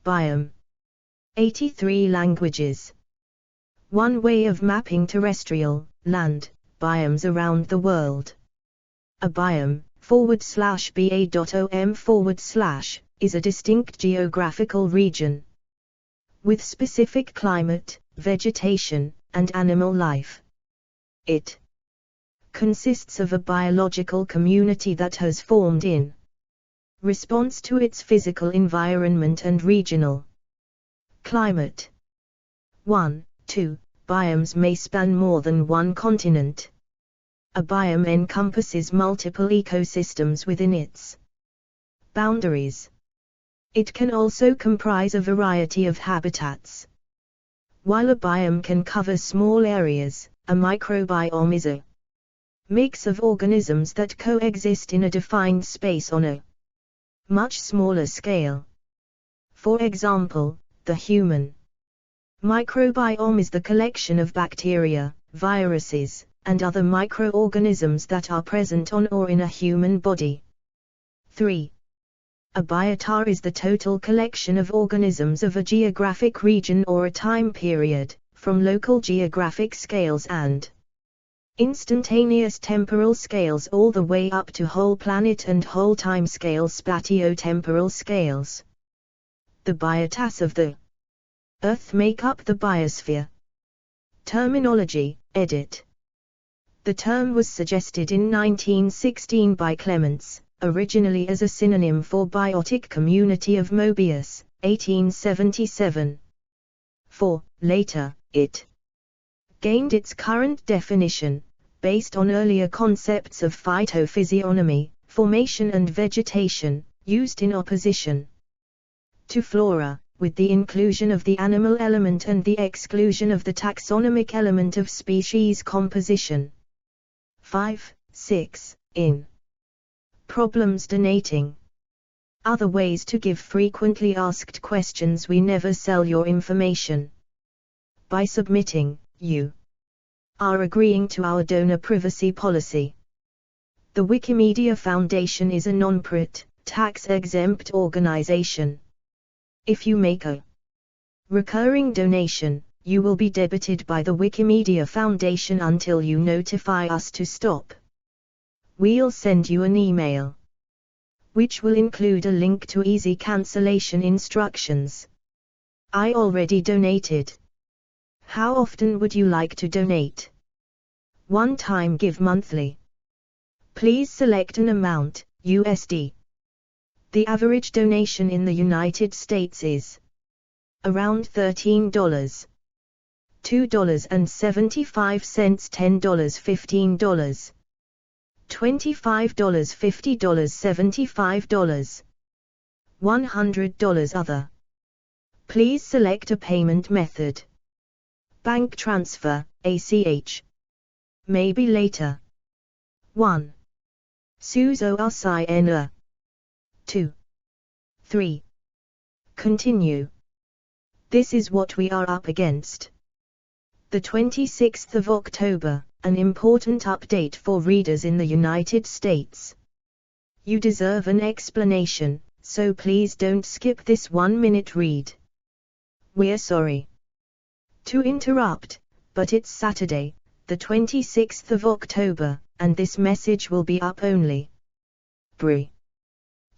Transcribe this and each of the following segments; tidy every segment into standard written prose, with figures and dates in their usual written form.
Biome. 83 languages. One way of mapping terrestrial, land, biomes around the world. A biome, /ba.om/, is a distinct geographical region with specific climate, vegetation, and animal life. It consists of a biological community that has formed in response to its physical environment and regional climate. 1. 2. Biomes may span more than one continent. A biome encompasses multiple ecosystems within its boundaries. It can also comprise a variety of habitats. While a biome can cover small areas, a microbiome is a mix of organisms that coexist in a defined space on a much smaller scale. For example, the human microbiome is the collection of bacteria, viruses, and other microorganisms that are present on or in a human body. 3. A biota is the total collection of organisms of a geographic region or a time period, from local geographic scales and instantaneous temporal scales all the way up to whole planet and whole time scales, spatio-temporal scales. The biotas of the Earth make up the biosphere. Terminology, edit. The term was suggested in 1916 by Clements, originally as a synonym for biotic community of Mobius, 1877. Later, it gained its current definition, based on earlier concepts of phytophysiognomy, formation and vegetation, used in opposition to flora, with the inclusion of the animal element and the exclusion of the taxonomic element of species composition. 6. In Problems donating. Other ways to give frequently asked questions. We never sell your information. By submitting, you are agreeing to our donor privacy policy. The Wikimedia Foundation is a non-profit, tax-exempt organization. If you make a recurring donation, you will be debited by the Wikimedia Foundation until you notify us to stop. We'll send you an email, which will include a link to easy cancellation instructions. I already donated. How often would you like to donate? One time give monthly. Please select an amount, USD. The average donation in the United States is around $13. $2.75, $10, $15, $25, $50, $75, $100 other. Please select a payment method. Bank transfer, ACH. Maybe later. 1. Suzo RCN. 2. 3. Continue. This is what we are up against. The 26th of October, an important update for readers in the United States. You deserve an explanation, so please don't skip this 1-minute read. We're sorry to interrupt, but it's Saturday, the 26th of October, and this message will be up only.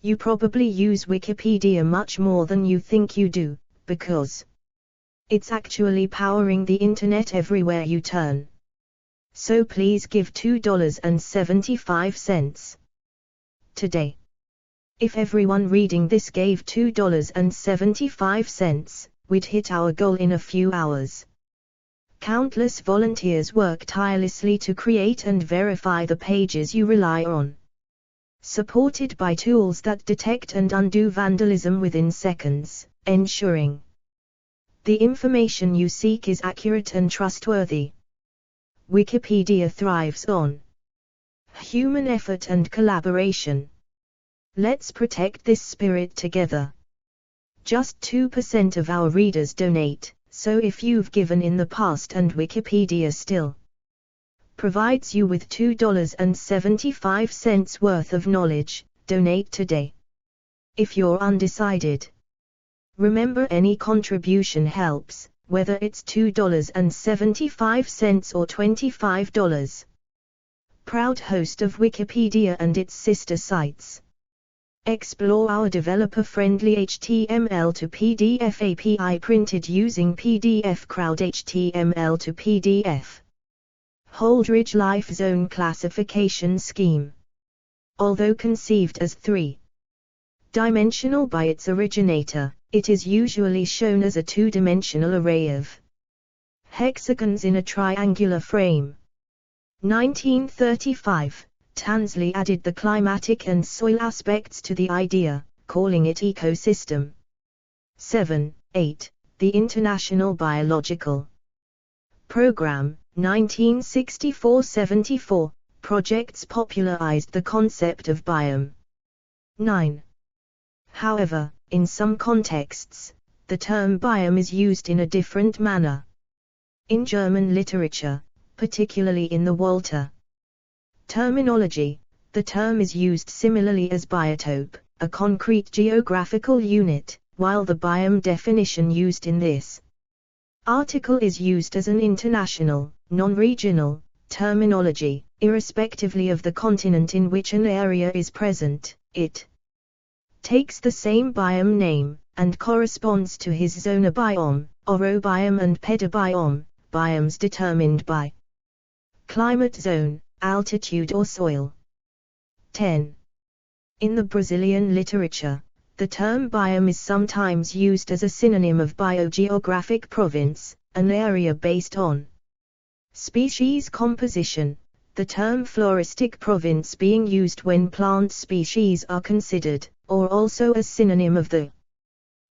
You probably use Wikipedia much more than you think you do, because it's actually powering the internet everywhere you turn. So please give $2.75 today. If everyone reading this gave $2.75, we'd hit our goal in a few hours. Countless volunteers work tirelessly to create and verify the pages you rely on. Supported by tools that detect and undo vandalism within seconds, ensuring the information you seek is accurate and trustworthy. Wikipedia thrives on human effort and collaboration. Let's protect this spirit together. Just 2% of our readers donate, so if you've given in the past and Wikipedia still provides you with $2.75 worth of knowledge, donate today. If you're undecided, Remember, any contribution helps, whether it's $2.75 or $25. Proud host of Wikipedia and its sister sites. Explore our developer-friendly HTML to PDF API printed using PDF Crowd HTML to PDF. Holdridge Life Zone Classification Scheme. Although conceived as three-dimensional by its originator, it is usually shown as a two-dimensional array of hexagons in a triangular frame. 1935, Tansley added the climatic and soil aspects to the idea, calling it ecosystem. 8. The International Biological Program, 1964-74, projects popularized the concept of biome. 9. However, in some contexts, the term biome is used in a different manner. In German literature, particularly in the Walter terminology, the term is used similarly as biotope, a concrete geographical unit, while the biome definition used in this article is used as an international, non-regional terminology, irrespectively of the continent in which an area is present. It takes the same biome name, and corresponds to his zona biome, orobiome and pedobiome, biomes determined by climate zone, altitude or soil. 10. In the Brazilian literature, the term biome is sometimes used as a synonym of biogeographic province, an area based on species composition, the term floristic province being used when plant species are considered, or also as synonym of the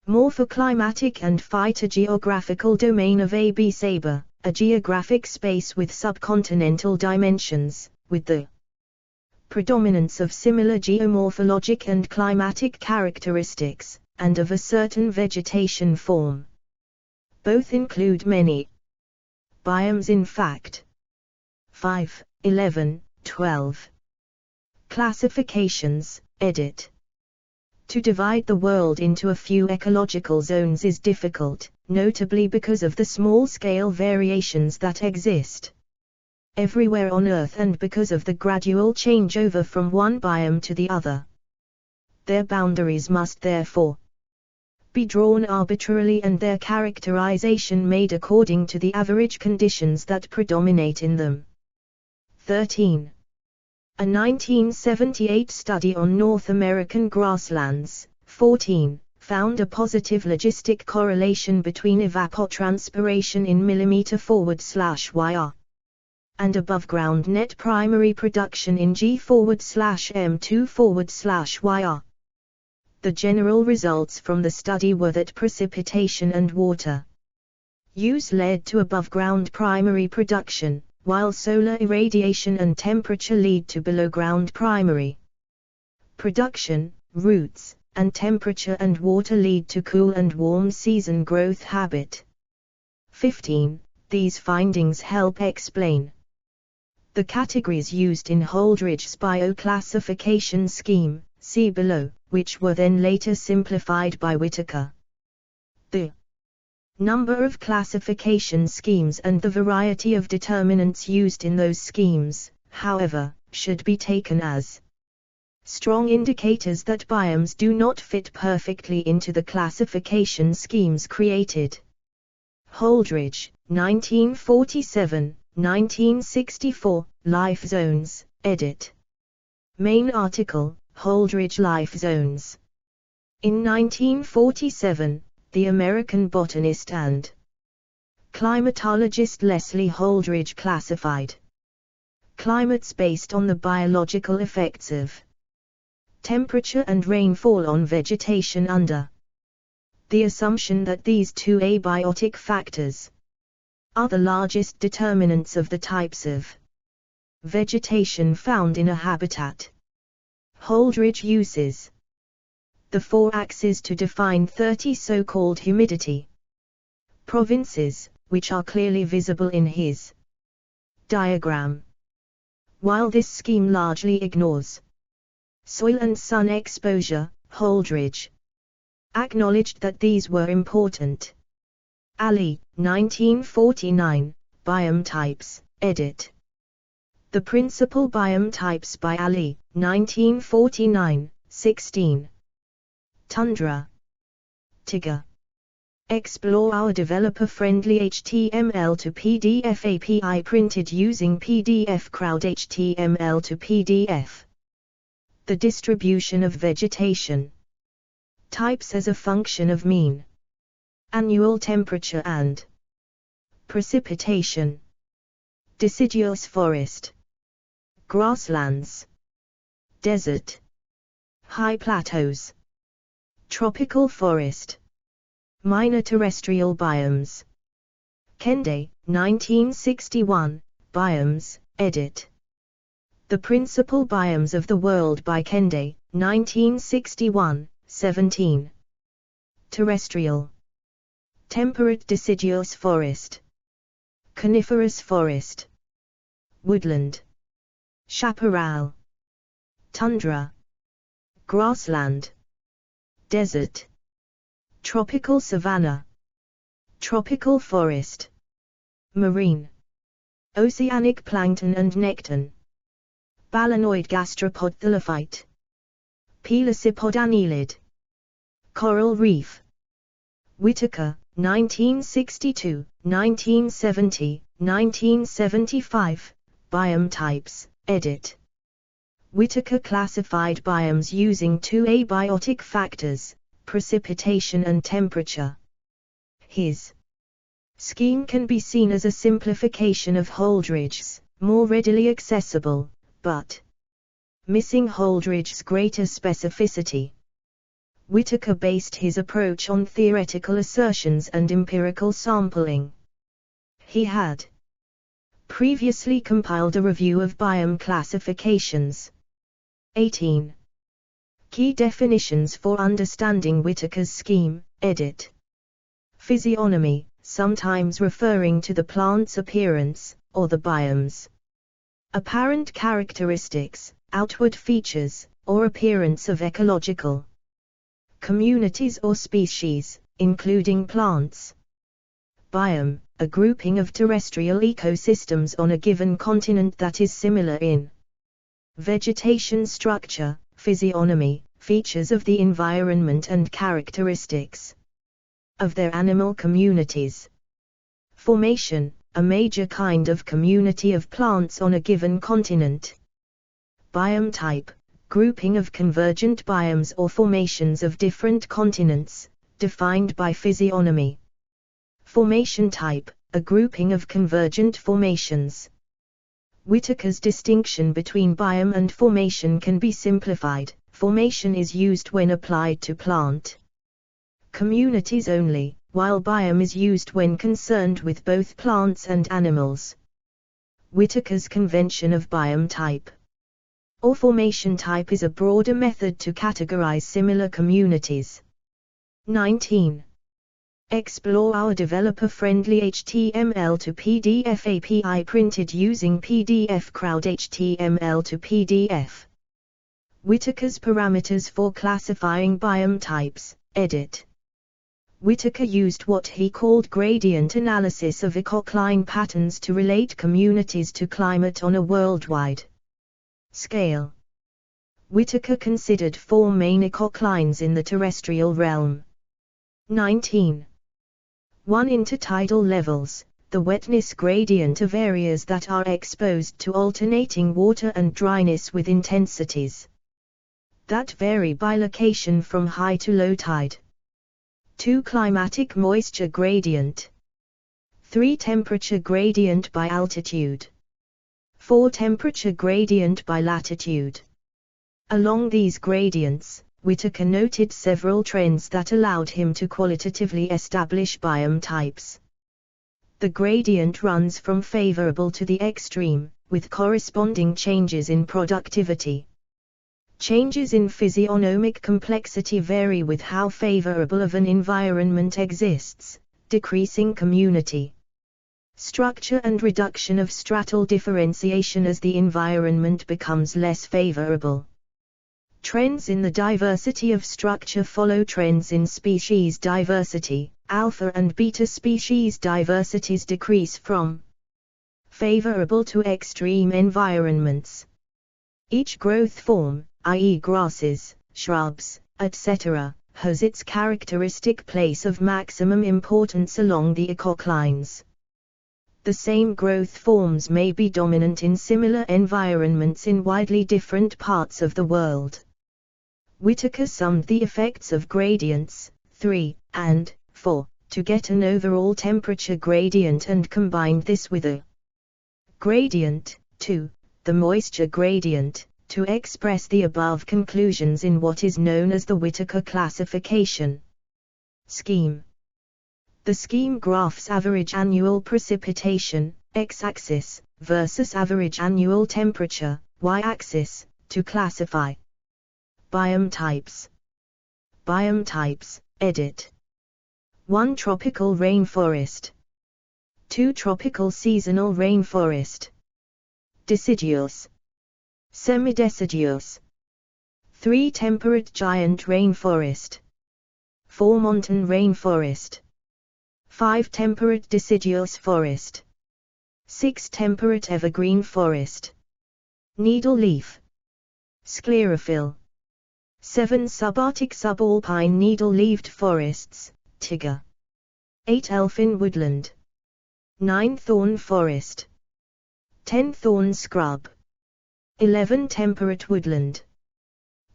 morphoclimatic and phytogeographical domain of AB Saber, a geographic space with subcontinental dimensions, with the predominance of similar geomorphologic and climatic characteristics, and of a certain vegetation form. Both include many biomes in fact. 5, 11, 12. Classifications, edit. To divide the world into a few ecological zones is difficult, notably because of the small-scale variations that exist everywhere on Earth and because of the gradual changeover from one biome to the other. Their boundaries must therefore be drawn arbitrarily and their characterization made according to the average conditions that predominate in them. 13. A 1978 study on North American grasslands, 14, found a positive logistic correlation between evapotranspiration in mm/yr and above-ground net primary production in G/m2/yr. The general results from the study were that precipitation and water use led to above-ground primary production, while solar irradiation and temperature lead to below-ground primary production. Roots and temperature and water lead to cool and warm season growth habit. 15. These findings help explain the categories used in Holdridge's bioclassification scheme, see below, which were then later simplified by Whittaker. The number of classification schemes and the variety of determinants used in those schemes, however, should be taken as strong indicators that biomes do not fit perfectly into the classification schemes created. Holdridge, 1947, 1964, Life Zones, edit. Main article, Holdridge Life Zones. In 1947, the American botanist and climatologist Leslie Holdridge classified climates based on the biological effects of temperature and rainfall on vegetation under the assumption that these two abiotic factors are the largest determinants of the types of vegetation found in a habitat. Holdridge uses the four axes to define 30 so-called humidity provinces, which are clearly visible in his diagram. While this scheme largely ignores soil and sun exposure, Holdridge acknowledged that these were important. Ali, 1949, Biome Types, edit. The Principal Biome Types by Ali, 1949, 16. Tundra. Tiger. Explore our developer-friendly HTML to PDF API printed using PDF Crowd HTML to PDF. The distribution of vegetation. Types as a function of mean, annual temperature and precipitation. Deciduous forest. Grasslands. Desert. High plateaus. Tropical forest. Minor terrestrial biomes. Kende, 1961, Biomes, edit. The Principal Biomes of the World by Kende, 1961, 17. Terrestrial. Temperate deciduous forest. Coniferous forest. Woodland. Chaparral. Tundra. Grassland. Desert. Tropical savanna. Tropical forest. Marine. Oceanic plankton and nekton. Balanoid gastropod thylophyte. Pelecypod annelid. Coral reef. Whitaker, 1962, 1970, 1975, Biome Types, edit. Whitaker classified biomes using two abiotic factors, precipitation and temperature. His scheme can be seen as a simplification of Holdridge's, more readily accessible, but missing Holdridge's greater specificity. Whitaker based his approach on theoretical assertions and empirical sampling. He had previously compiled a review of biome classifications. 18. Key definitions for understanding Whitaker's scheme, edit. Physiognomy, sometimes referring to the plant's appearance, or the biome's apparent characteristics, outward features, or appearance of ecological communities or species, including plants. Biome, a grouping of terrestrial ecosystems on a given continent that is similar in vegetation structure, physiognomy, features of the environment and characteristics of their animal communities. Formation, a major kind of community of plants on a given continent. Biome type, grouping of convergent biomes or formations of different continents, defined by physiognomy. Formation type, a grouping of convergent formations. Whitaker's distinction between biome and formation can be simplified. Formation is used when applied to plant communities only, while biome is used when concerned with both plants and animals. Whitaker's convention of biome type or formation type is a broader method to categorize similar communities. 19. Explore our developer-friendly HTML to PDF API printed using PDF Crowd HTML to PDF. Whitaker's parameters for classifying biome types, edit. Whitaker used what he called gradient analysis of ecocline patterns to relate communities to climate on a worldwide scale. Whitaker considered four main ecoclines in the terrestrial realm. 19. 1. Intertidal levels, the wetness gradient of areas that are exposed to alternating water and dryness with intensities that vary by location from high to low tide. 2. Climatic moisture gradient. 3. Temperature gradient by altitude. 4. Temperature gradient by latitude. Along these gradients, Whitaker noted several trends that allowed him to qualitatively establish biome types. The gradient runs from favorable to the extreme, with corresponding changes in productivity. Changes in physiognomic complexity vary with how favorable of an environment exists, decreasing community structure and reduction of stratal differentiation as the environment becomes less favorable. Trends in the diversity of structure follow trends in species diversity. Alpha and beta species diversities decrease from favorable to extreme environments. Each growth form, i.e. grasses, shrubs, etc., has its characteristic place of maximum importance along the ecoclines. The same growth forms may be dominant in similar environments in widely different parts of the world. Whittaker summed the effects of gradients, 3, and 4, to get an overall temperature gradient and combined this with a gradient, 2, the moisture gradient, to express the above conclusions in what is known as the Whittaker classification scheme. The scheme graphs average annual precipitation, x-axis, versus average annual temperature, y-axis, to classify biome types. Biome types, edit. 1. Tropical rainforest. 2. Tropical seasonal rainforest. Deciduous. Semideciduous. 3. Temperate giant rainforest. 4. Montane rainforest. 5. Temperate deciduous forest. 6. Temperate evergreen forest. Needle leaf. Sclerophyll. 7. Subarctic subalpine needle-leaved forests, Tiger. 8. Elfin woodland. 9. Thorn forest. 10. Thorn scrub. 11. Temperate woodland.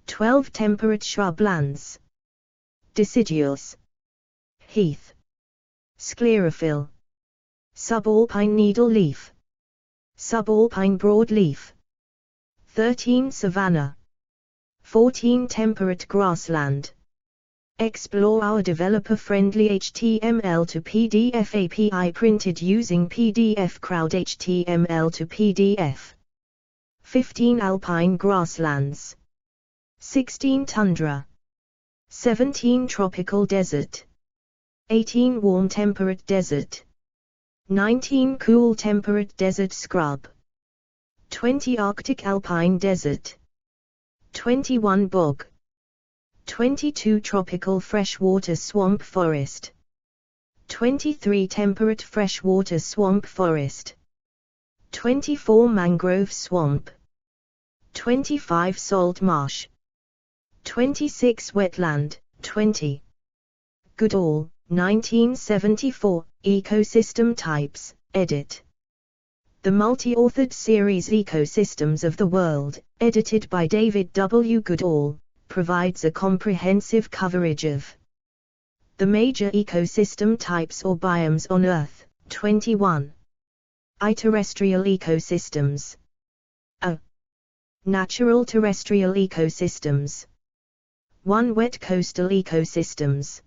12. Temperate shrublands. Deciduous. Heath. Sclerophyll. Subalpine needle-leaf. Subalpine broadleaf. 13. Savanna. 14. Temperate grassland. Explore our developer-friendly HTML to PDF API printed using PDF Crowd HTML to PDF. 15. Alpine grasslands. 16. Tundra. 17. Tropical desert. 18. Warm temperate desert. 19. Cool temperate desert scrub. 20. Arctic alpine desert. 21. Bog. 22. Tropical freshwater swamp forest. 23. Temperate freshwater swamp forest. 24. Mangrove swamp. 25. Salt marsh. 26. Wetland. 20. Goodall, 1974, Ecosystem Types, edit. The multi-authored series Ecosystems of the World, edited by David W. Goodall, provides a comprehensive coverage of the major ecosystem types or biomes on Earth. 21. I. Terrestrial ecosystems. A. Natural terrestrial ecosystems. 1. Wet coastal ecosystems.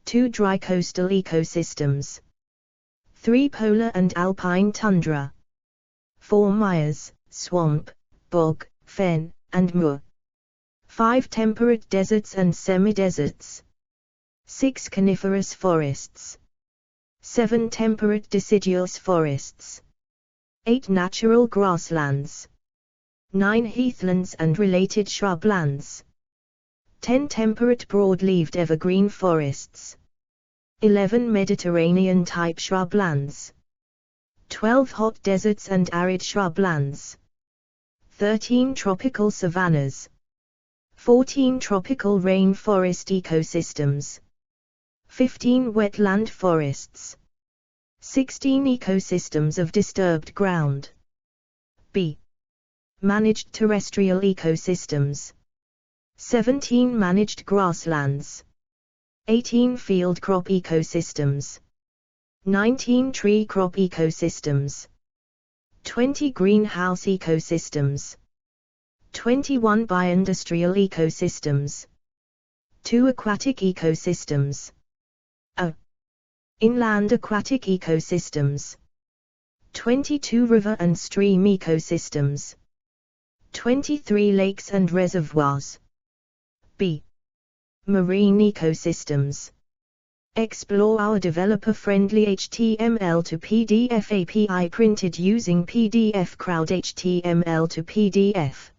2. Dry coastal ecosystems. 3. Polar and alpine tundra. 4. Meadows, swamp, bog, fen, and moor. 5. Temperate deserts and semi-deserts. 6. Coniferous forests. 7. Temperate deciduous forests. 8. Natural grasslands. 9. Heathlands and related shrublands. 10. Temperate broad-leaved evergreen forests. 11. Mediterranean-type shrublands. 12. Hot deserts and arid shrublands. 13. Tropical savannas. 14. Tropical rainforest ecosystems. 15. Wetland forests. 16. Ecosystems of disturbed ground. B. Managed terrestrial ecosystems. 17. Managed grasslands. 18. Field crop ecosystems. 19. Tree crop ecosystems. 20. Greenhouse ecosystems. 21. Bioindustrial ecosystems. 2. Aquatic ecosystems. A. Inland aquatic ecosystems. 22. River and stream ecosystems. 23. Lakes and reservoirs. B. Marine ecosystems. Explore our developer-friendly HTML to PDF API printed using PDF Crowd HTML to PDF.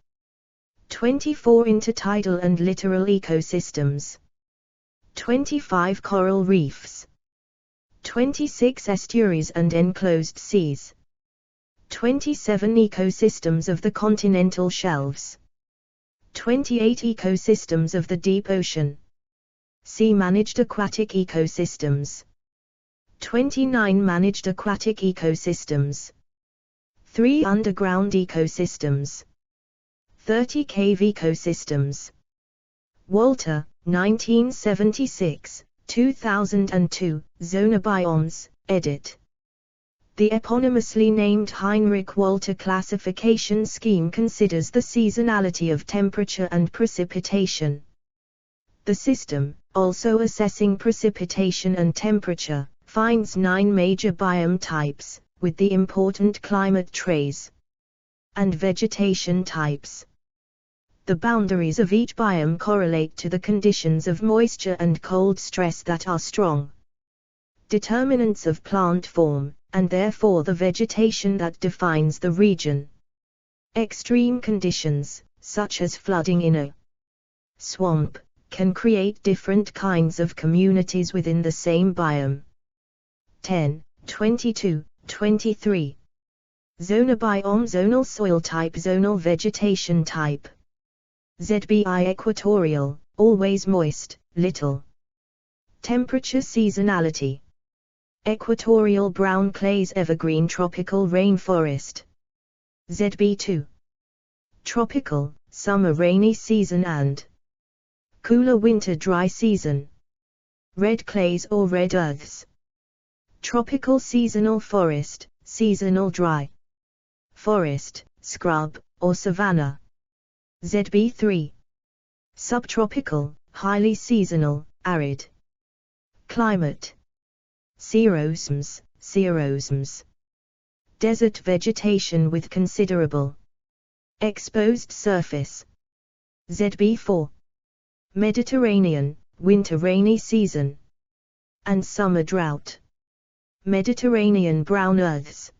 24 intertidal and littoral ecosystems, 25 coral reefs, 26 estuaries and enclosed seas, 27 ecosystems of the continental shelves, 28 ecosystems of the deep ocean, sea-managed aquatic ecosystems, 29 managed aquatic ecosystems, 3 underground ecosystems, 30 cave ecosystems. Walter, 1976, 2002, Zona Biomes, edit. The eponymously named Heinrich Walter classification scheme considers the seasonality of temperature and precipitation. The system, also assessing precipitation and temperature, finds 9 major biome types, with the important climate traits and vegetation types. The boundaries of each biome correlate to the conditions of moisture and cold stress that are strong determinants of plant form, and therefore the vegetation that defines the region. Extreme conditions, such as flooding in a swamp, can create different kinds of communities within the same biome. 10, 22, 23. Zona biome, zonal soil type, zonal vegetation type. ZBI equatorial, always moist, little. Temperature seasonality. Equatorial brown clays, evergreen tropical rainforest. ZB2. Tropical, summer rainy season and cooler winter dry season. Red clays or red earths. Tropical seasonal forest, seasonal dry forest, scrub, or savanna. ZB3. Subtropical, highly seasonal, arid climate. Xerosomes. Desert vegetation with considerable exposed surface. ZB4. Mediterranean, winter rainy season and summer drought. Mediterranean brown earths.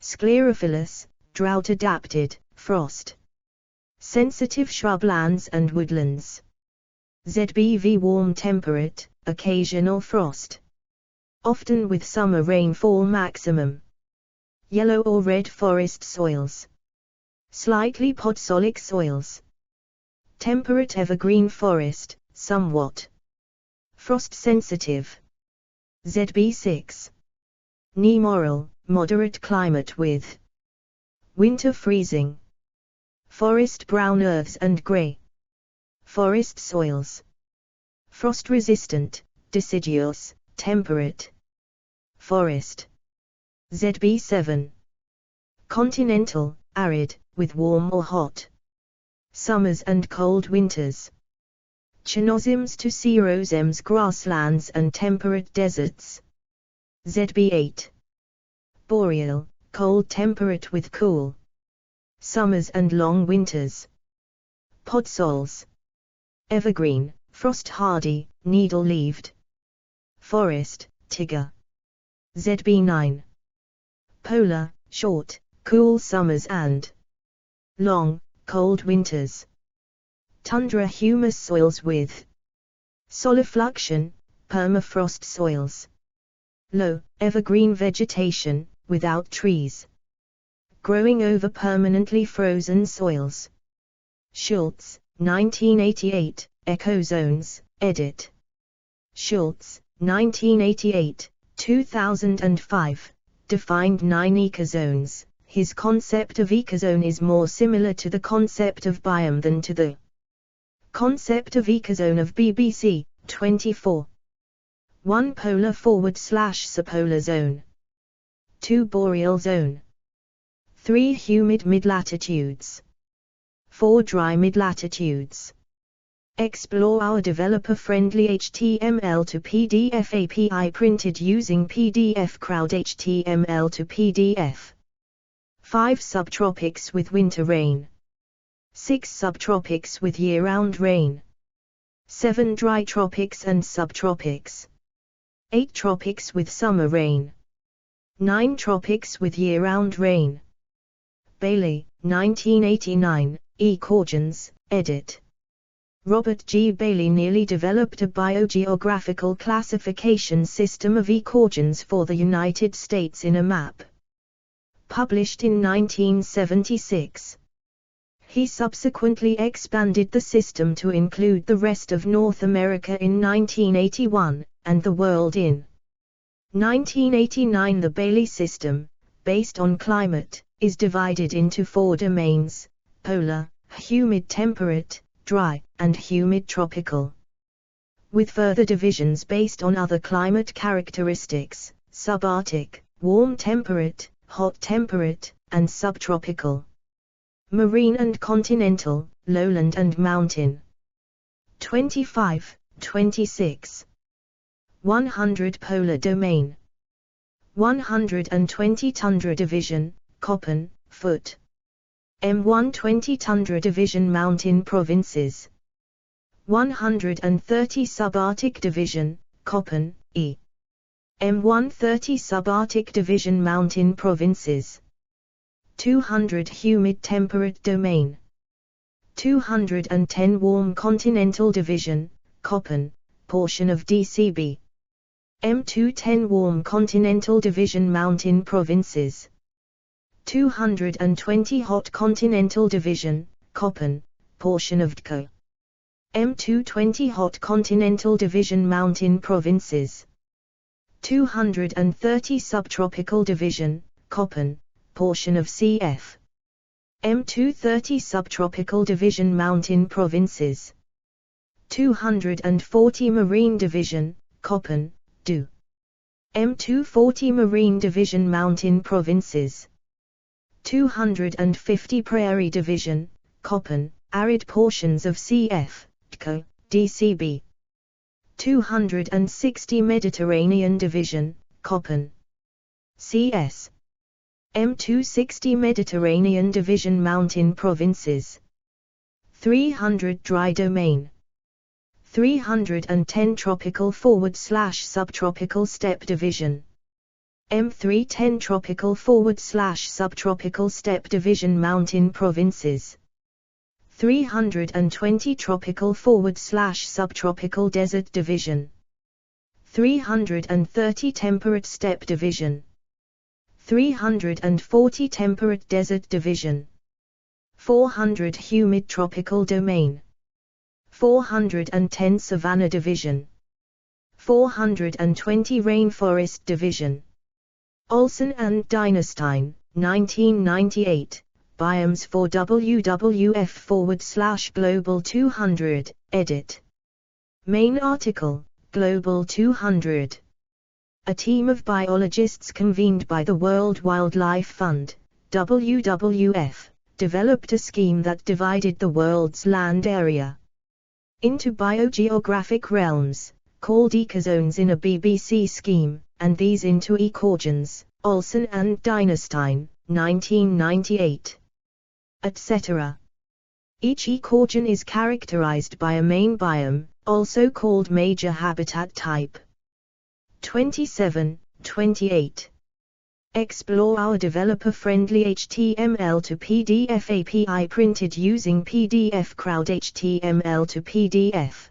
Sclerophyllous, drought adapted, frost sensitive shrublands and woodlands. ZBV warm temperate, occasional frost. Often with summer rainfall maximum. Yellow or red forest soils. Slightly podzolic soils. Temperate evergreen forest, somewhat frost sensitive. ZB6. Nemoral, moderate climate with winter freezing. Forest brown earths and grey forest soils. Frost resistant, deciduous, temperate forest. ZB7. Continental, arid, with warm or hot summers and cold winters. Chinozymes to xerosomes, grasslands and temperate deserts. ZB8. Boreal, cold temperate with cool summers and long winters. Podsols. Evergreen, frost-hardy, needle-leaved forest, Tiger. ZB9. Polar, short, cool summers and long, cold winters. Tundra humus soils with solifluction, permafrost soils. Low, evergreen vegetation, without trees. Growing over permanently frozen soils. Schultz, 1988, Ecozones, edit. Schultz, 1988, 2005, defined 9 ecozones. His concept of ecozone is more similar to the concept of biome than to the concept of ecozone of BBC, 24. 1 polar/subpolar zone. 2 boreal zone. 3 humid midlatitudes. 4 dry midlatitudes. Explore our developer-friendly HTML to PDF API printed using PDF Crowd HTML to PDF. 5 subtropics with winter rain. 6 subtropics with year-round rain. 7 dry tropics and subtropics. 8 tropics with summer rain. 9 tropics with year-round rain. Bailey, 1989, Ecoregions, edit. Robert G. Bailey nearly developed a biogeographical classification system of ecoregions for the United States in a map. Published in 1976. He subsequently expanded the system to include the rest of North America in 1981, and the world in 1989. The Bailey system, based on climate, is divided into 4 domains: polar, humid temperate, dry, and humid tropical. With further divisions based on other climate characteristics: subarctic, warm temperate, hot temperate, and subtropical. Marine and continental, lowland and mountain. 25, 26. 100 polar domain. 120 tundra division, Köppen, foot. M120 tundra division mountain provinces. 130 subarctic division, Köppen, E. M130 subarctic division mountain provinces. 200 humid temperate domain. 210 warm continental division, Köppen, portion of DCB. M210 warm continental division mountain provinces. 220 hot continental division, Köppen, portion of DCO. M220 hot continental division mountain provinces. 230 subtropical division, Köppen, portion of CF. M230 subtropical division mountain provinces. 240 marine division, Köppen, DU. M240 marine division mountain provinces. 250 prairie division, Köppen, arid portions of CF, DCO, DCB. 260 Mediterranean division, Köppen. CS. M260 Mediterranean division mountain provinces. 300 dry domain. 310 tropical/subtropical steppe division. M310 tropical/subtropical steppe division mountain provinces. 320 tropical/subtropical desert division. 330 temperate steppe division. 340 temperate desert division. 400 humid tropical domain. 410 savanna division. 420 rainforest division. Olsen and Dynestein, 1998, Biomes for WWF/Global 200, edit. Main article, Global 200. A team of biologists convened by the World Wildlife Fund, WWF, developed a scheme that divided the world's land area into biogeographic realms, called ecozones in a BBC scheme, and these into ecoregions, Olsen and Dynestein, 1998. Etc. Each ecoregion is characterized by a main biome, also called major habitat type. 27, 28. Explore our developer-friendly HTML to PDF API printed using PDF Crowd HTML to PDF.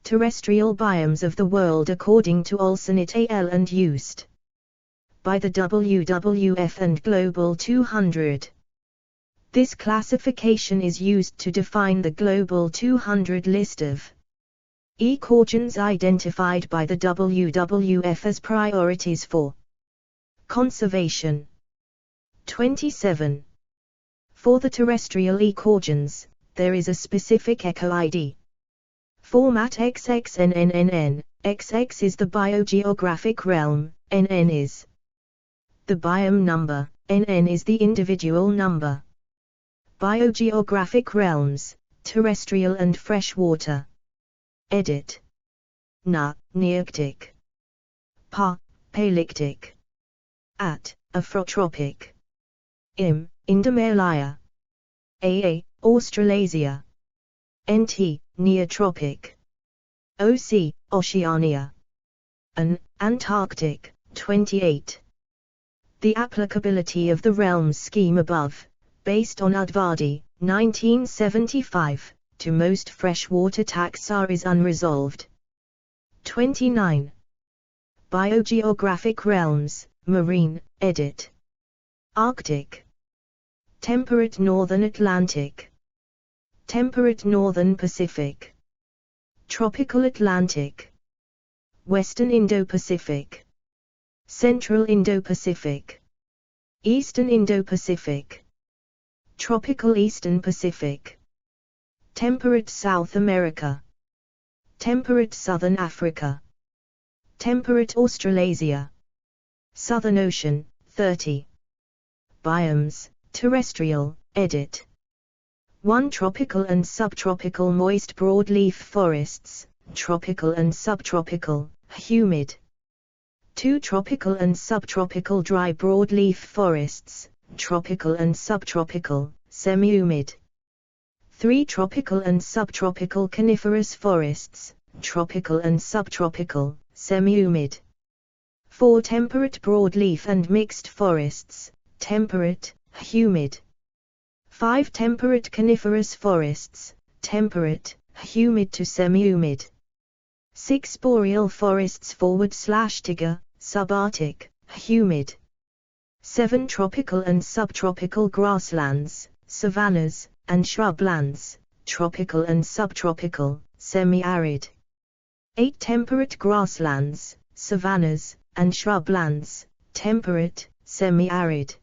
Terrestrial biomes of the world according to Olsen et al. And used by the WWF and Global 200. This classification is used to define the Global 200 list of ecoregions identified by the WWF as priorities for conservation. 27. For the terrestrial ecoregions, there is a specific eco ID. Format XXNNNN. XX is the biogeographic realm, NN is the biome number, NN is the individual number. Biogeographic realms, terrestrial and freshwater. Edit. Na, Nearctic. Pa, Palearctic. At, Afrotropic. Im, Indomalaya. AA, Australasia. NT, Neotropic. OC, Oceania. An, Antarctic, 28. The applicability of the realms scheme above, based on Udvardy, 1975, to most freshwater taxa is unresolved. 29. Biogeographic realms, marine, edit. Arctic. Temperate northern Atlantic. Temperate northern Pacific. Tropical Atlantic. Western Indo-Pacific. Central Indo-Pacific. Eastern Indo-Pacific. Tropical Eastern Pacific. Temperate South America. Temperate Southern Africa. Temperate Australasia. Southern Ocean, 30. Biomes, terrestrial, edit. 1. Tropical and subtropical moist broadleaf forests, tropical and subtropical, humid. 2. Tropical and subtropical dry broadleaf forests, tropical and subtropical, semi-humid. 3. Tropical and subtropical coniferous forests, tropical and subtropical, semi-humid. 4. Temperate broadleaf and mixed forests, temperate, humid. 5. Temperate coniferous forests, temperate, humid to semi-humid. 6. Boreal forests /Tiger, subarctic, humid. 7. Tropical and subtropical grasslands, savannas, and shrublands, tropical and subtropical, semi-arid. 8. Temperate grasslands, savannas, and shrublands, temperate, semi-arid.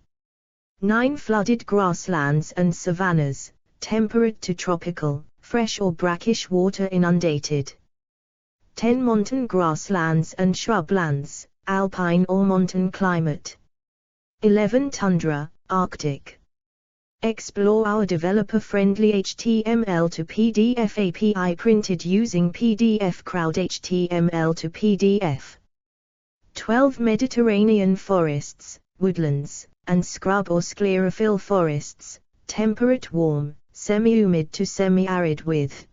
9. Flooded grasslands and savannas, temperate to tropical, fresh or brackish water inundated. 10. Montane grasslands and shrublands, alpine or montane climate. 11. Tundra, Arctic. Explore our developer-friendly HTML to PDF API printed using PDF Crowd HTML to PDF. 12. Mediterranean forests, woodlands, and scrub or sclerophyll forests, temperate warm, semi-humid to semi-arid with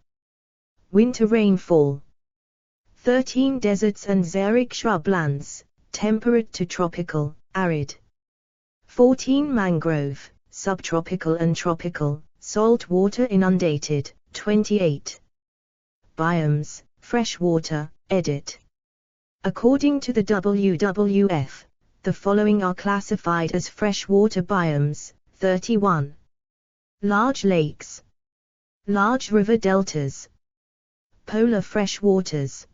winter rainfall. 13. Deserts and xeric shrublands, temperate to tropical, arid. 14. Mangrove, subtropical and tropical, salt water inundated, 28. Biomes, freshwater, edit. According to the WWF, the following are classified as freshwater biomes, 31. Large lakes. Large river deltas. Polar freshwaters.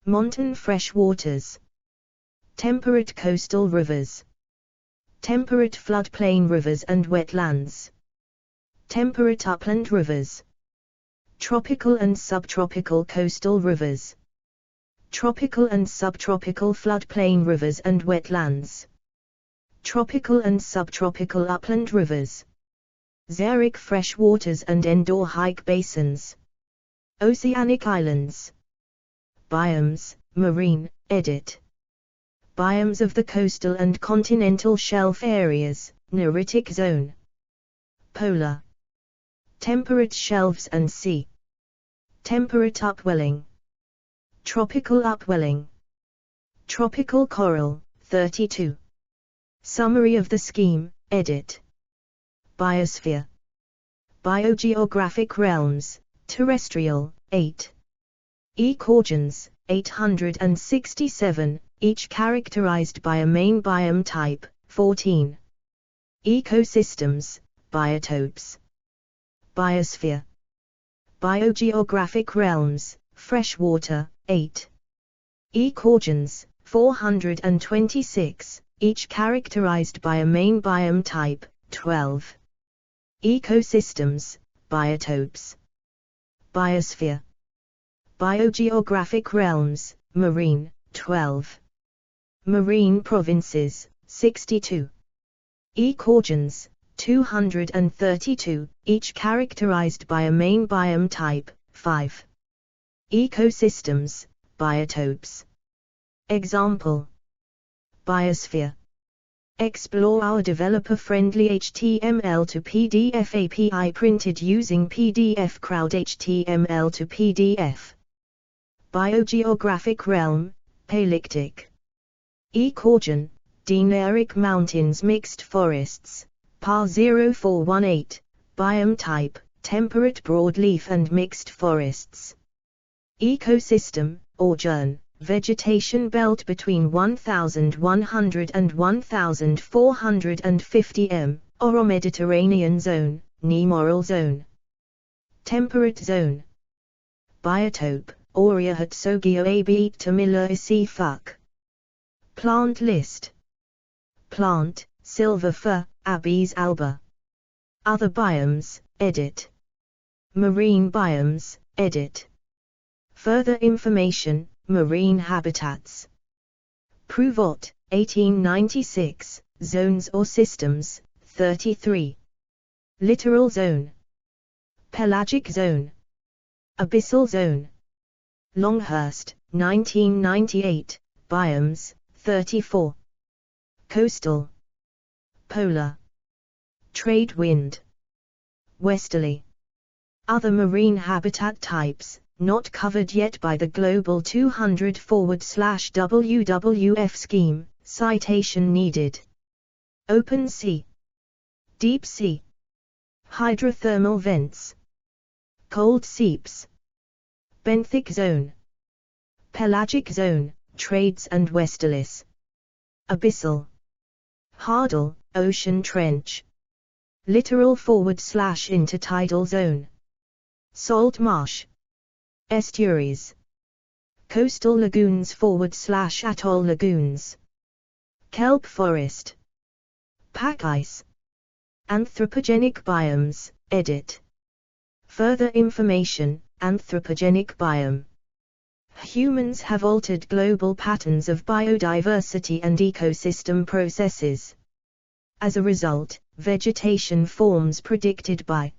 Montane freshwaters. Temperate coastal rivers. Temperate floodplain rivers and wetlands. Temperate upland rivers. Tropical and subtropical coastal rivers. Tropical and subtropical floodplain rivers and wetlands. Tropical and subtropical upland rivers. Xeric freshwaters and endorheic basins. Oceanic islands. Biomes, marine, edit. Biomes of the coastal and continental shelf areas, neritic zone. Polar. Temperate shelves and sea. Temperate upwelling. Tropical upwelling. Tropical coral, 32. Summary of the scheme, edit. Biosphere. Biogeographic realms, terrestrial, 8. Ecoregions, 867, each characterized by a main biome type, 14. Ecosystems, biotopes. Biosphere. Biogeographic realms, freshwater, 8. Ecoregions, 426, each characterized by a main biome type, 12. Ecosystems, biotopes. Biosphere. Biogeographic realms, marine, 12. Marine provinces, 62. Ecoregions, 232, each characterized by a main biome type, 5. Ecosystems, biotopes. Example. Biosphere. Explore our developer-friendly HTML to PDF API printed using PDF Crowd HTML to PDF. Biogeographic realm, Palearctic. Ecoregion, Dinaric Mountains mixed forests, PAR 0418, Biome type, temperate broadleaf and mixed forests. Ecosystem, or GERN, vegetation belt between 1,100 and 1,450 m, Oro-Mediterranean zone, Nemoral zone. Temperate zone. Biotope, Aurea Hatsogio Abit Tamila Isi Fuck. Plant list. Plant, silver fir, Abies alba. Other biomes, edit. Marine biomes, edit. Further information, marine habitats. Pruvot, 1896, zones or systems, 33. Littoral zone. Pelagic zone. Abyssal zone. Longhurst, 1998, biomes, 34. Coastal. Polar. Trade wind. Westerly. Other marine habitat types, not covered yet by the Global 200/WWF scheme, citation needed. Open sea. Deep sea. Hydrothermal vents. Cold seeps. Benthic zone. Pelagic zone, trades and westerlies. Abyssal. Hardle, ocean trench. Littoral /intertidal zone. Salt marsh. Estuaries. Coastal lagoons /atoll lagoons. Kelp forest. Pack ice. Anthropogenic biomes, edit. Further information, anthropogenic biome. Humans have altered global patterns of biodiversity and ecosystem processes. As a result, vegetation forms predicted by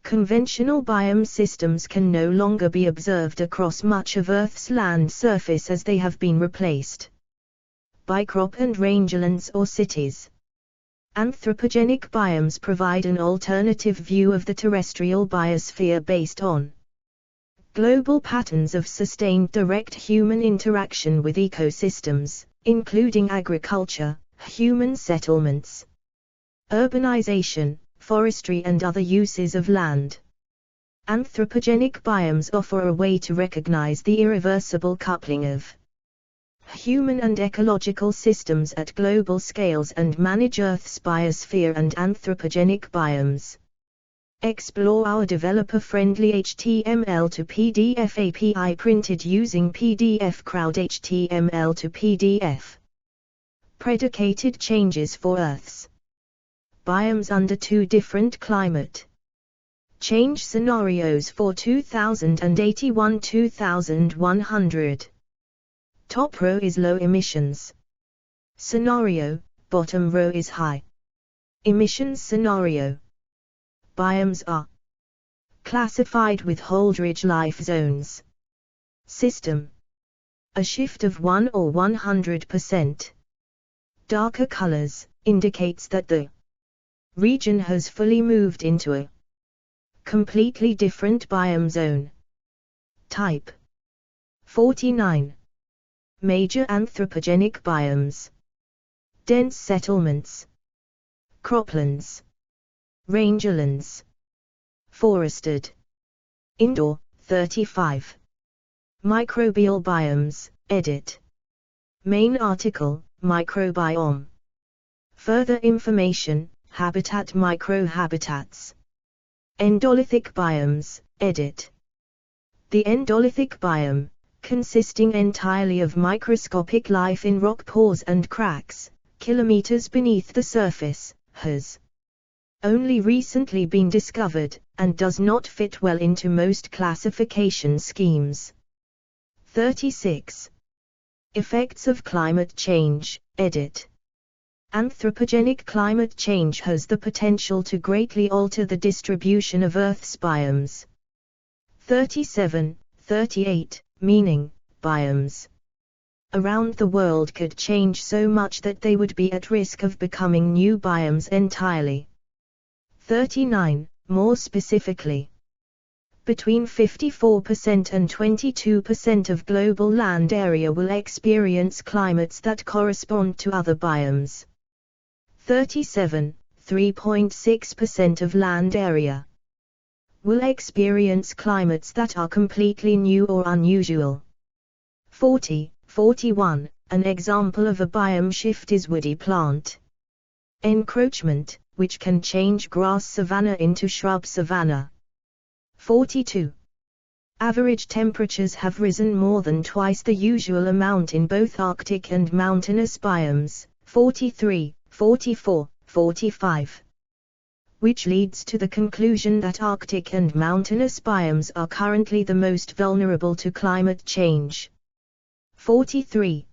conventional biome systems can no longer be observed across much of Earth's land surface as they have been replaced by crop and rangelands or cities. Anthropogenic biomes provide an alternative view of the terrestrial biosphere based on global patterns of sustained direct human interaction with ecosystems, including agriculture, human settlements, urbanization, forestry and other uses of land. Anthropogenic biomes offer a way to recognize the irreversible coupling of human and ecological systems at global scales and manage Earth's biosphere and anthropogenic biomes. Explore our developer-friendly HTML to PDF API printed using PDF Crowd HTML to PDF. Predicated changes for Earth's biomes under 2 different climate change scenarios for 2081-2100. Top row is low emissions scenario, bottom row is high emissions scenario. Biomes are classified with Holdridge life zones. System. A shift of 1 or 100%. Darker colors indicates that the region has fully moved into a completely different biome zone. Type. 49. Major anthropogenic biomes. Dense settlements. Croplands. Rangelands. Forested. Indoor, 35. Microbial biomes, edit. Main article, microbiome. Further information, habitat microhabitats. Endolithic biomes, edit. The endolithic biome, consisting entirely of microscopic life in rock pores and cracks, kilometers beneath the surface, has only recently been discovered, and does not fit well into most classification schemes. 36. Effects of climate change, edit. Anthropogenic climate change has the potential to greatly alter the distribution of Earth's biomes. 37, 38, meaning, biomes around the world could change so much that they would be at risk of becoming new biomes entirely. 39, more specifically, between 54% and 22% of global land area will experience climates that correspond to other biomes. 37, 3.6% of land area, will experience climates that are completely new or unusual. 41. An example of a biome shift is woody plant encroachment, which can change grass savanna into shrub savanna. 42. Average temperatures have risen more than twice the usual amount in both Arctic and mountainous biomes. 43, 44, 45. Which leads to the conclusion that Arctic and mountainous biomes are currently the most vulnerable to climate change. 43.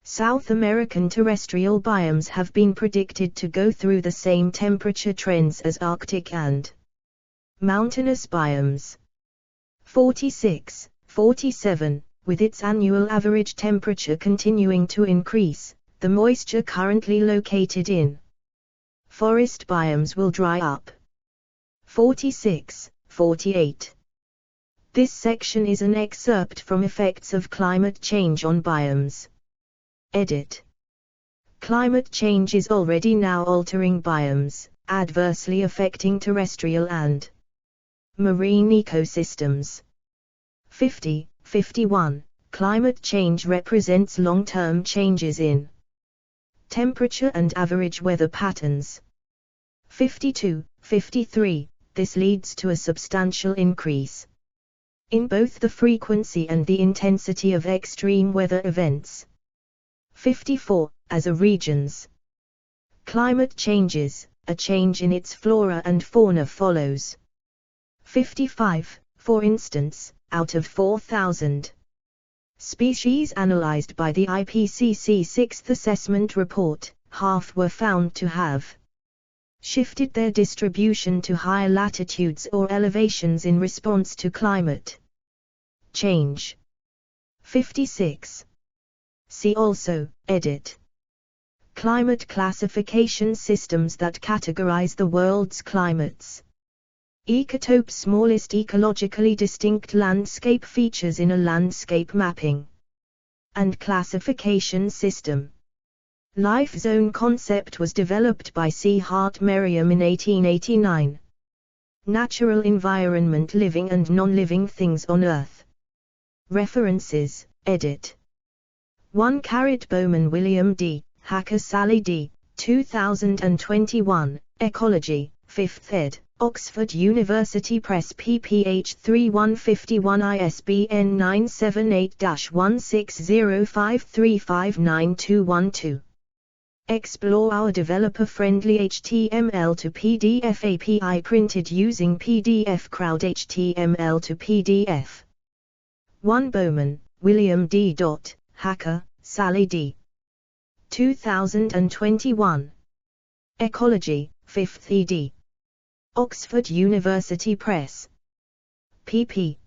South American terrestrial biomes have been predicted to go through the same temperature trends as Arctic and mountainous biomes. 46, 47. With its annual average temperature continuing to increase, the moisture currently located in forest biomes will dry up. 46, 48. This section is an excerpt from Effects of Climate Change on Biomes. Edit. Climate change is already now altering biomes, adversely affecting terrestrial and marine ecosystems. 50, 51. Climate change represents long-term changes in temperature and average weather patterns. 52, 53. This leads to a substantial increase in both the frequency and the intensity of extreme weather events. 54. As a region's climate changes, a change in its flora and fauna follows. 55. For instance, out of 4,000 species analyzed by the IPCC 6th Assessment Report, half were found to have shifted their distribution to higher latitudes or elevations in response to climate change. 56. See also, edit. Climate classification systems that categorize the world's climates. Ecotope smallest ecologically distinct landscape features in a landscape mapping and classification system. Life zone concept was developed by C. Hart Merriam in 1889. Natural environment, living and non-living things on Earth. References, edit. 1. Bowman William D., Hacker Sally D., 2021, Ecology, 5th ed., Oxford University Press pph 3151 ISBN 978-1605359212. Explore our developer-friendly HTML to PDF API printed using PDF Crowd HTML to PDF. 1. Bowman, William D. Hacker, Sally D. 2021. Ecology, 5th ed. Oxford University Press. pp.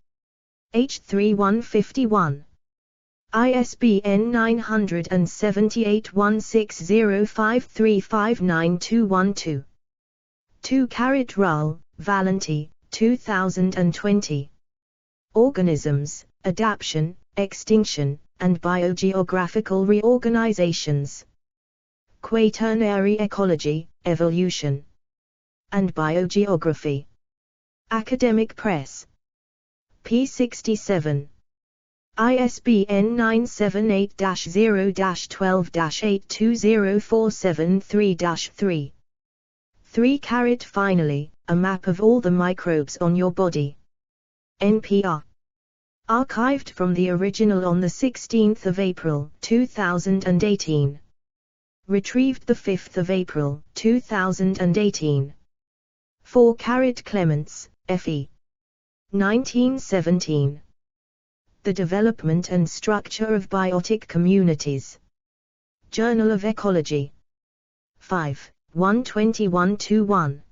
h3151. ISBN 978-1605359212. 2. Rull, Valenti, 2020. Organisms, Adaptation, Extinction, and Biogeographical Reorganizations. Quaternary Ecology, Evolution, and Biogeography. Academic Press. p. 67. ISBN 978-0-12-820473-3. 3. Finally, a map of all the microbes on your body. NPR. Archived from the original on 16 April 2018. Retrieved 5 April 2018. 4. Clements, F.E. 1917. The Development and Structure of Biotic Communities. Journal of Ecology. 5. 121-1.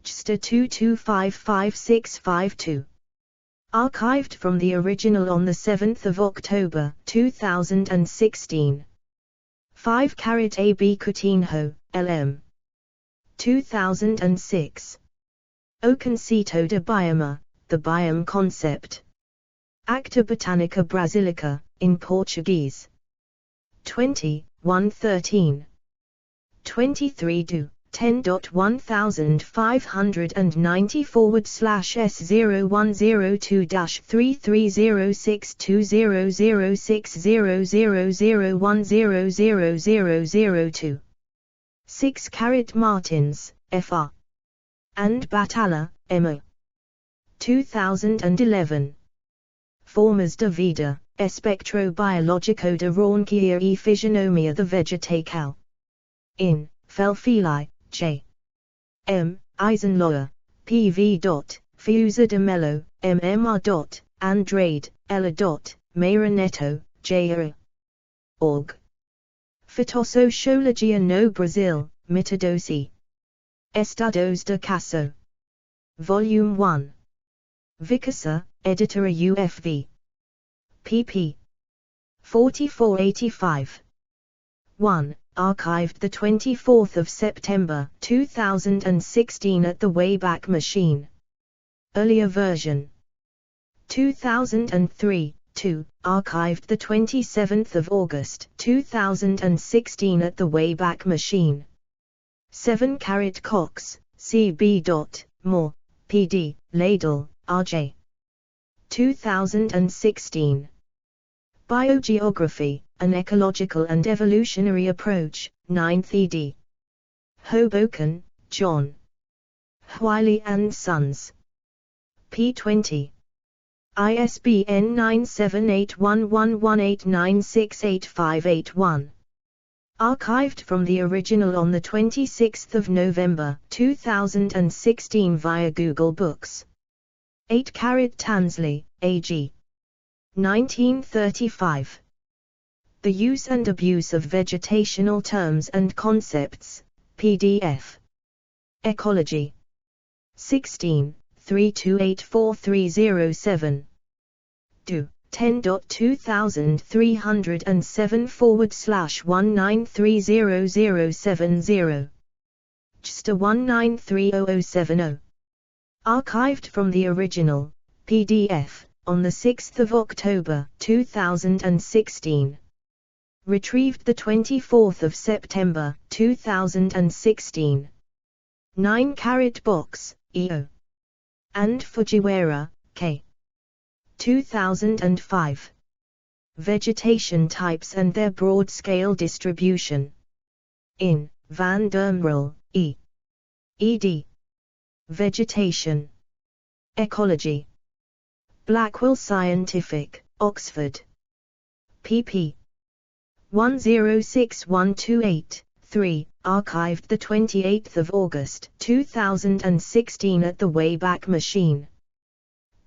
JSTOR 2255652. Archived from the original on 7 October 2016. 5. A. B. Coutinho, L.M. 2006. O Conceito de Bioma, The Biome Concept. Acta Botanica Brasilica, in Portuguese. 20, 113. 23 do, 10.100592/S010-3306200600100002. 6 Martins, Fr. and Batalla, M.O. 2011. Formas de vida, espectrobiologico de Raunquia e Physionomia de Vegetação. In, Felfili, J. M. Eisenloher, P.V. Fiuza de Mello, M.M.R. Andrade, Ella. Meiranetto, J. Org. Fitossociologia no Brasil, Mitadosi. Estados de Caso. Volume 1. Vicasa, Editora UFV. pp. 4485. 1. Archived 24 September 2016 at the Wayback Machine. Earlier version. 2003. 2. Archived 27 August 2016 at the Wayback Machine. 7 Cox, C.B. Moore, P.D., Ladle, R.J. 2016. Biogeography, An Ecological and Evolutionary Approach, 9th ed. Hoboken, John. Wiley and Sons. p. 20. ISBN 9781118968581. Archived from the original on 26 November 2016 via Google Books. 8 Tansley, A.G. 1935. The Use and Abuse of Vegetational Terms and Concepts, PDF. Ecology. 16, 32843007. Do. 10.200307/193070. JSTA 19300070. Archived from the original, PDF, on 6 October 2016. Retrieved 24 September 2016. 9 Box, E.O. and Fujiwara, K. 2005. Vegetation types and their broad-scale distribution. In, Van Dermrel, E. ed. Vegetation. Ecology. Blackwell Scientific, Oxford. pp. 106128, 3, archived 28 August 2016 at the Wayback Machine.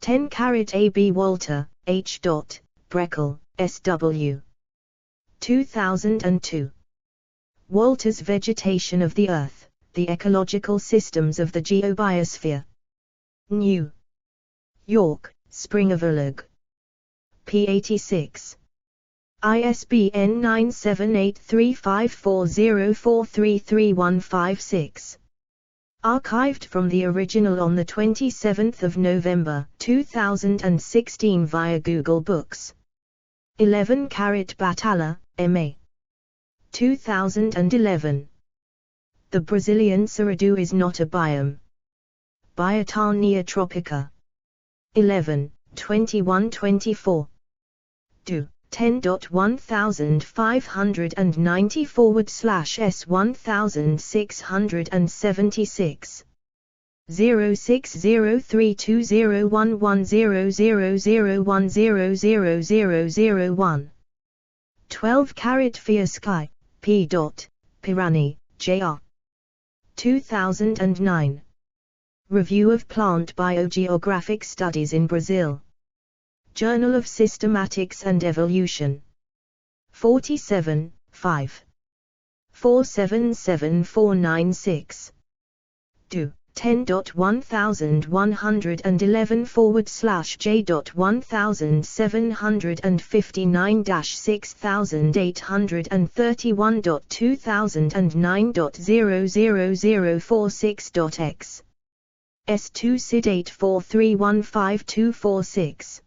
10 A. B. Walter, H. Breckel, S.W. 2002. Walter's Vegetation of the Earth, The Ecological Systems of the Geobiosphere. New York, Springer Verlag. p. 86. ISBN 9783540433156. Archived from the original on 27 November 2016 via Google Books. 11 Batalla, M.A. 2011. The Brazilian Cerrado is not a biome. Biota Neotropica. 11, 2124. Do. 10.1590/S1676. 0603201100000001. 12 Fiaschi, P. Pirani, J.R. 2009. Review of Plant Biogeographic Studies in Brazil. Journal of Systematics and Evolution. 47, 5. 477496. Do. 10.1011/J.1000-68.2009.00046.x. S2 SID 843152246.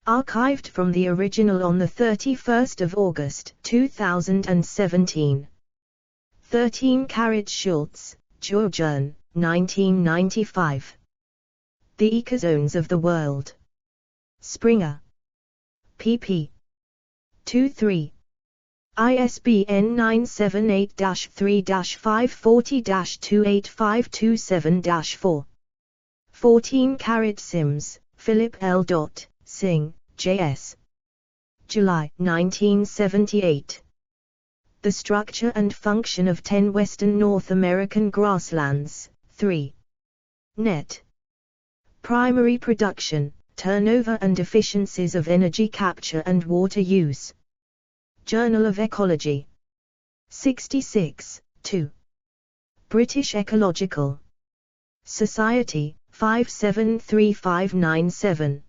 Archived from the original on 31 August 2017. 13 Schultz, Georgian, 1995. The Ecozones of the World. Springer. pp. 2-3. ISBN 978-3-540-28527-4. 14 Sims, Philip L. Singh, J.S. July 1978. The Structure and Function of 10 Western North American Grasslands, 3. Net. Primary Production, Turnover and Efficiencies of Energy Capture and Water Use. Journal of Ecology. 66, 2. British Ecological Society, 573597.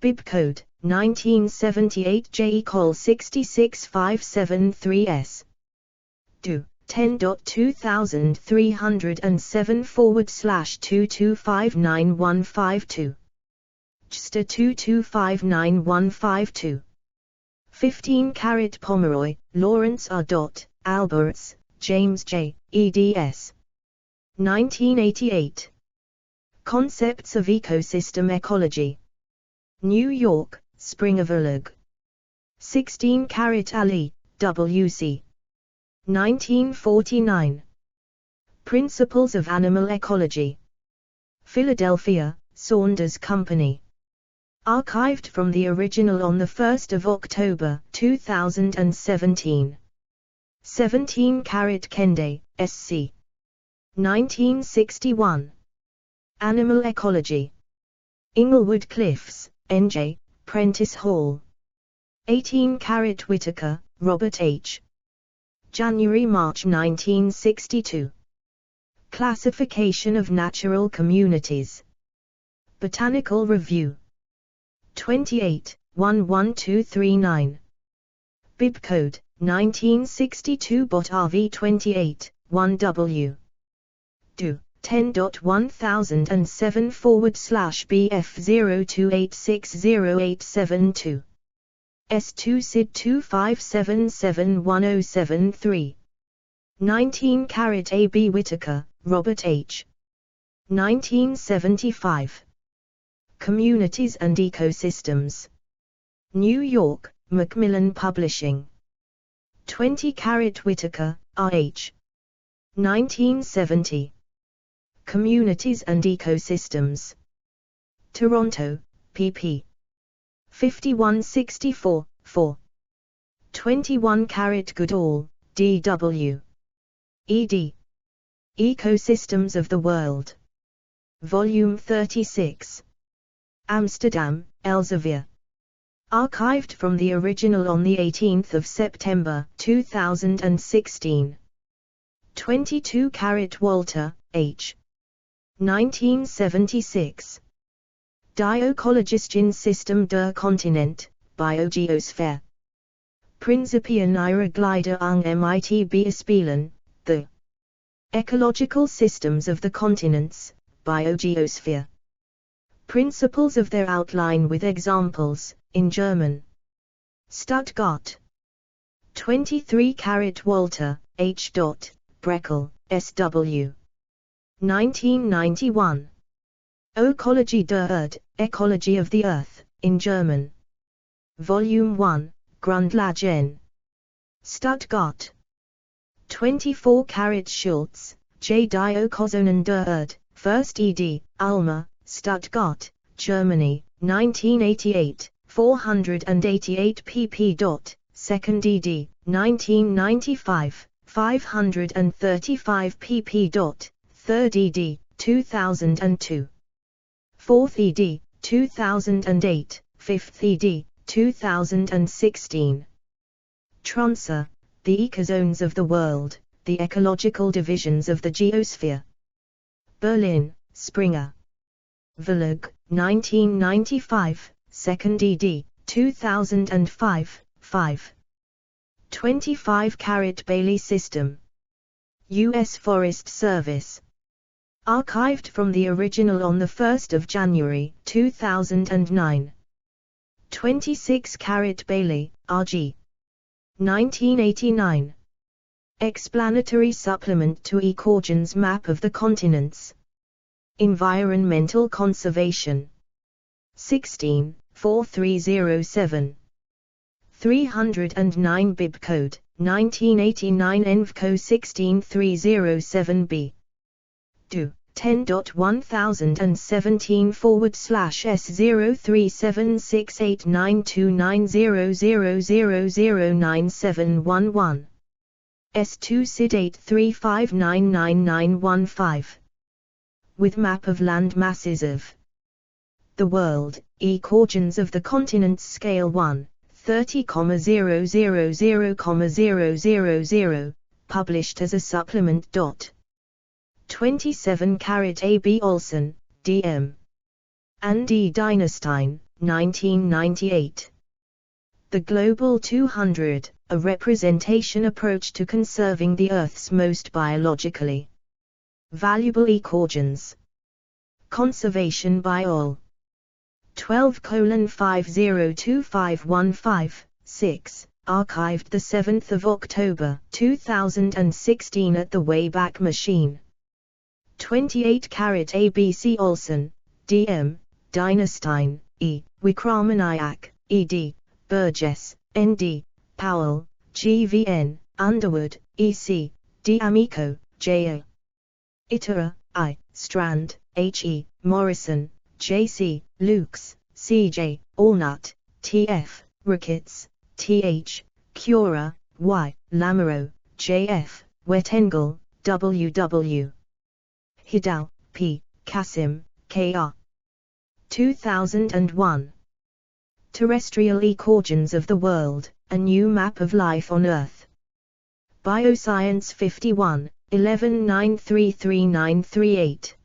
Bibcode, 1978 J=66573S. Do. 10.2307/2259152. JSTA 2259152. 15 Pomeroy, Lawrence R. Alberts, James J., eds. 1988. Concepts of Ecosystem Ecology. New York, Springer Verlag. 16 Ali, W.C. 1949. Principles of Animal Ecology. Philadelphia, Saunders Company. Archived from the original on 1 October 2017. 17 Kende, S.C. 1961. Animal Ecology. Inglewood Cliffs, N.J., Prentice Hall. 18 Whitaker, Robert H. January-March 1962. Classification of Natural Communities. Botanical Review. 28, 11239. Bibcode, 1962 RV28, 1W. Do. 10.1007/BF02860872. S2 SID 25771073. 19 A.B. Whitaker, Robert H. 1975. Communities and Ecosystems. New York, Macmillan Publishing. 20 Whitaker, R.H. 1970. Communities and Ecosystems. Toronto, pp. 5164, 4. 21 Goodall, D.W. ed. Ecosystems of the World. Volume 36. Amsterdam, Elsevier. Archived from the original on 18 September 2016. 22 Walter, H. 1976. Die ökologische System der Kontinent, Biogeosphäre. Prinzipien ihrer Gliederung mit Beispielen, the Ecological Systems of the Continents, Biogeosphere. Principles of their outline with examples, in German. Stuttgart. 23 Walter, H. Breckel, S.W. 1991. Ökologie der Erde, Ecology of the Earth, in German. Volume 1, Grundlagen. Stuttgart. 24 Schultz, J. Die Ökozonen der Erde, 1st ed., Ulmer, Stuttgart, Germany, 1988, 488 pp. 2nd ed., 1995, 535 pp. 3rd ed., 2002. 4th ed., 2008, 5th ed., 2016. Trunzer, The Ecozones of the World, The Ecological Divisions of the Geosphere. Berlin, Springer Verlag, 1995, 2nd ed., 2005, 5. 25 Bailey System. U.S. Forest Service. Archived from the original on 1 January 2009. 26 Bailey, R.G. 1989. Explanatory supplement to Ecorgen's map of the continents. Environmental conservation. 16, 4307. 309 Bib Code, 1989 ENVCO 16307b. Do. 10.1017/S0376892900009711. S2 SID 835999915. With map of land masses of the world, Ecorgens of the continents scale 1, 30,000,000, published as a supplement. 27 A.B. Olsen, D.M. and D. Dynestein, 1998. The Global 200, a representation approach to conserving the Earth's most biologically valuable ecorgens. Conservation by all. 12:502515, archived 7 October 2016 at the Wayback Machine. 28 ABC Olsen, D.M., Dynestein, E. Wickramanaiak, E.D., Burgess, N.D., Powell, G.V.N., Underwood, E.C., D'Amico, J.A. Itera, I. Strand, H.E., Morrison, J.C., Lukes, C.J., Allnut, T.F., Ricketts, T.H., Cura, Y. Lamoureux, J.F., Wettengel, W.W. Hidal, P. Kasim, K.R. 2001. Terrestrial Ecorgens of the World, a New Map of Life on Earth. Bioscience 51, 11933938.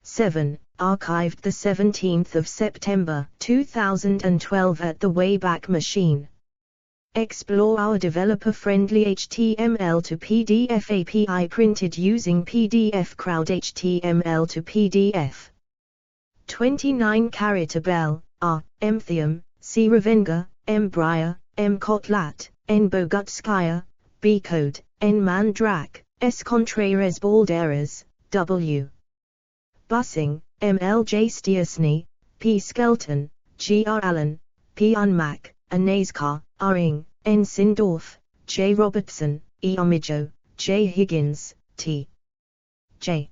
7. Archived 17 September 2012 at the Wayback Machine. Explore our developer-friendly HTML to PDF API printed using PDF Crowd HTML to PDF. 29 Abel, R. Emthium, C. Ravenga, M. Breyer, M. Kotlat, N. Bogutskaya, B. Code, N. Mandrak, S. Contreras Balderas, W. Bussing, M. L. J. Stiesny, P. Skelton, G. R. Allen, P. Unmac, Anazkar, R. Ing, N. Sindorf, J. Robertson, E. Omijo, J. Higgins, T. J.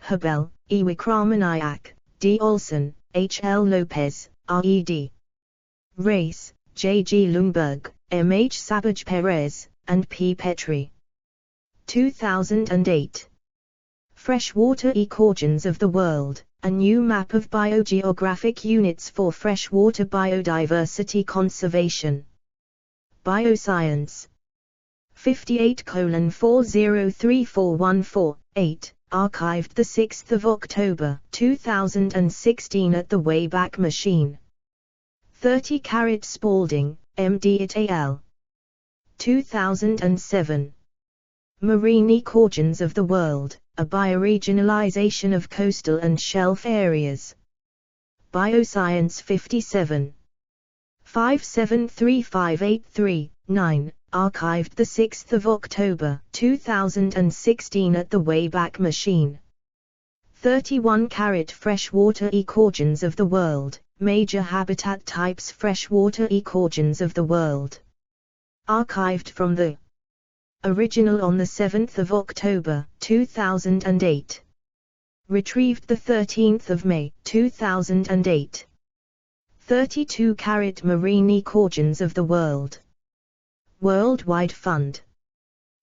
Habel, E. Wickramanaiak, D. Olsen, H. L. Lopez, R. E. D. Race, J. G. Lundberg, M. H. Savage Perez, and P. Petrie. 2008. Freshwater Ecorgens of the World, a new map of biogeographic units for freshwater biodiversity conservation. Bioscience. 58:403414, archived 6 October 2016 at the Wayback Machine. 30 Spalding, M.D. et al. 2007. Marine Ecorgens of the World, a bioregionalization of coastal and shelf areas. Bioscience 57. 573583-9, archived 6 October 2016 at the Wayback Machine. 31 Freshwater Ecorgens of the World, major habitat types. Freshwater Ecorgens of the World. Archived from the original on 7 October 2008. Retrieved 13 May 2008. 32 Marine Ecorgens of the World. Worldwide Fund.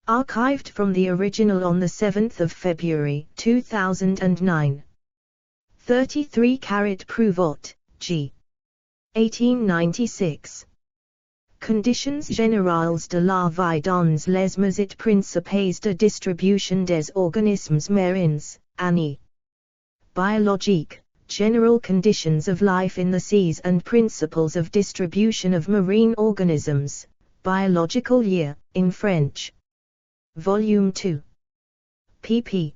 Archived from the original on 7 February 2009. 33 Pruvot, G. 1896. Conditions générales de la vie dans les et principes de distribution des organismes marins, Annie. Biologique, General Conditions of Life in the Seas and Principles of Distribution of Marine Organisms, Biological Year, in French. Volume 2. pp.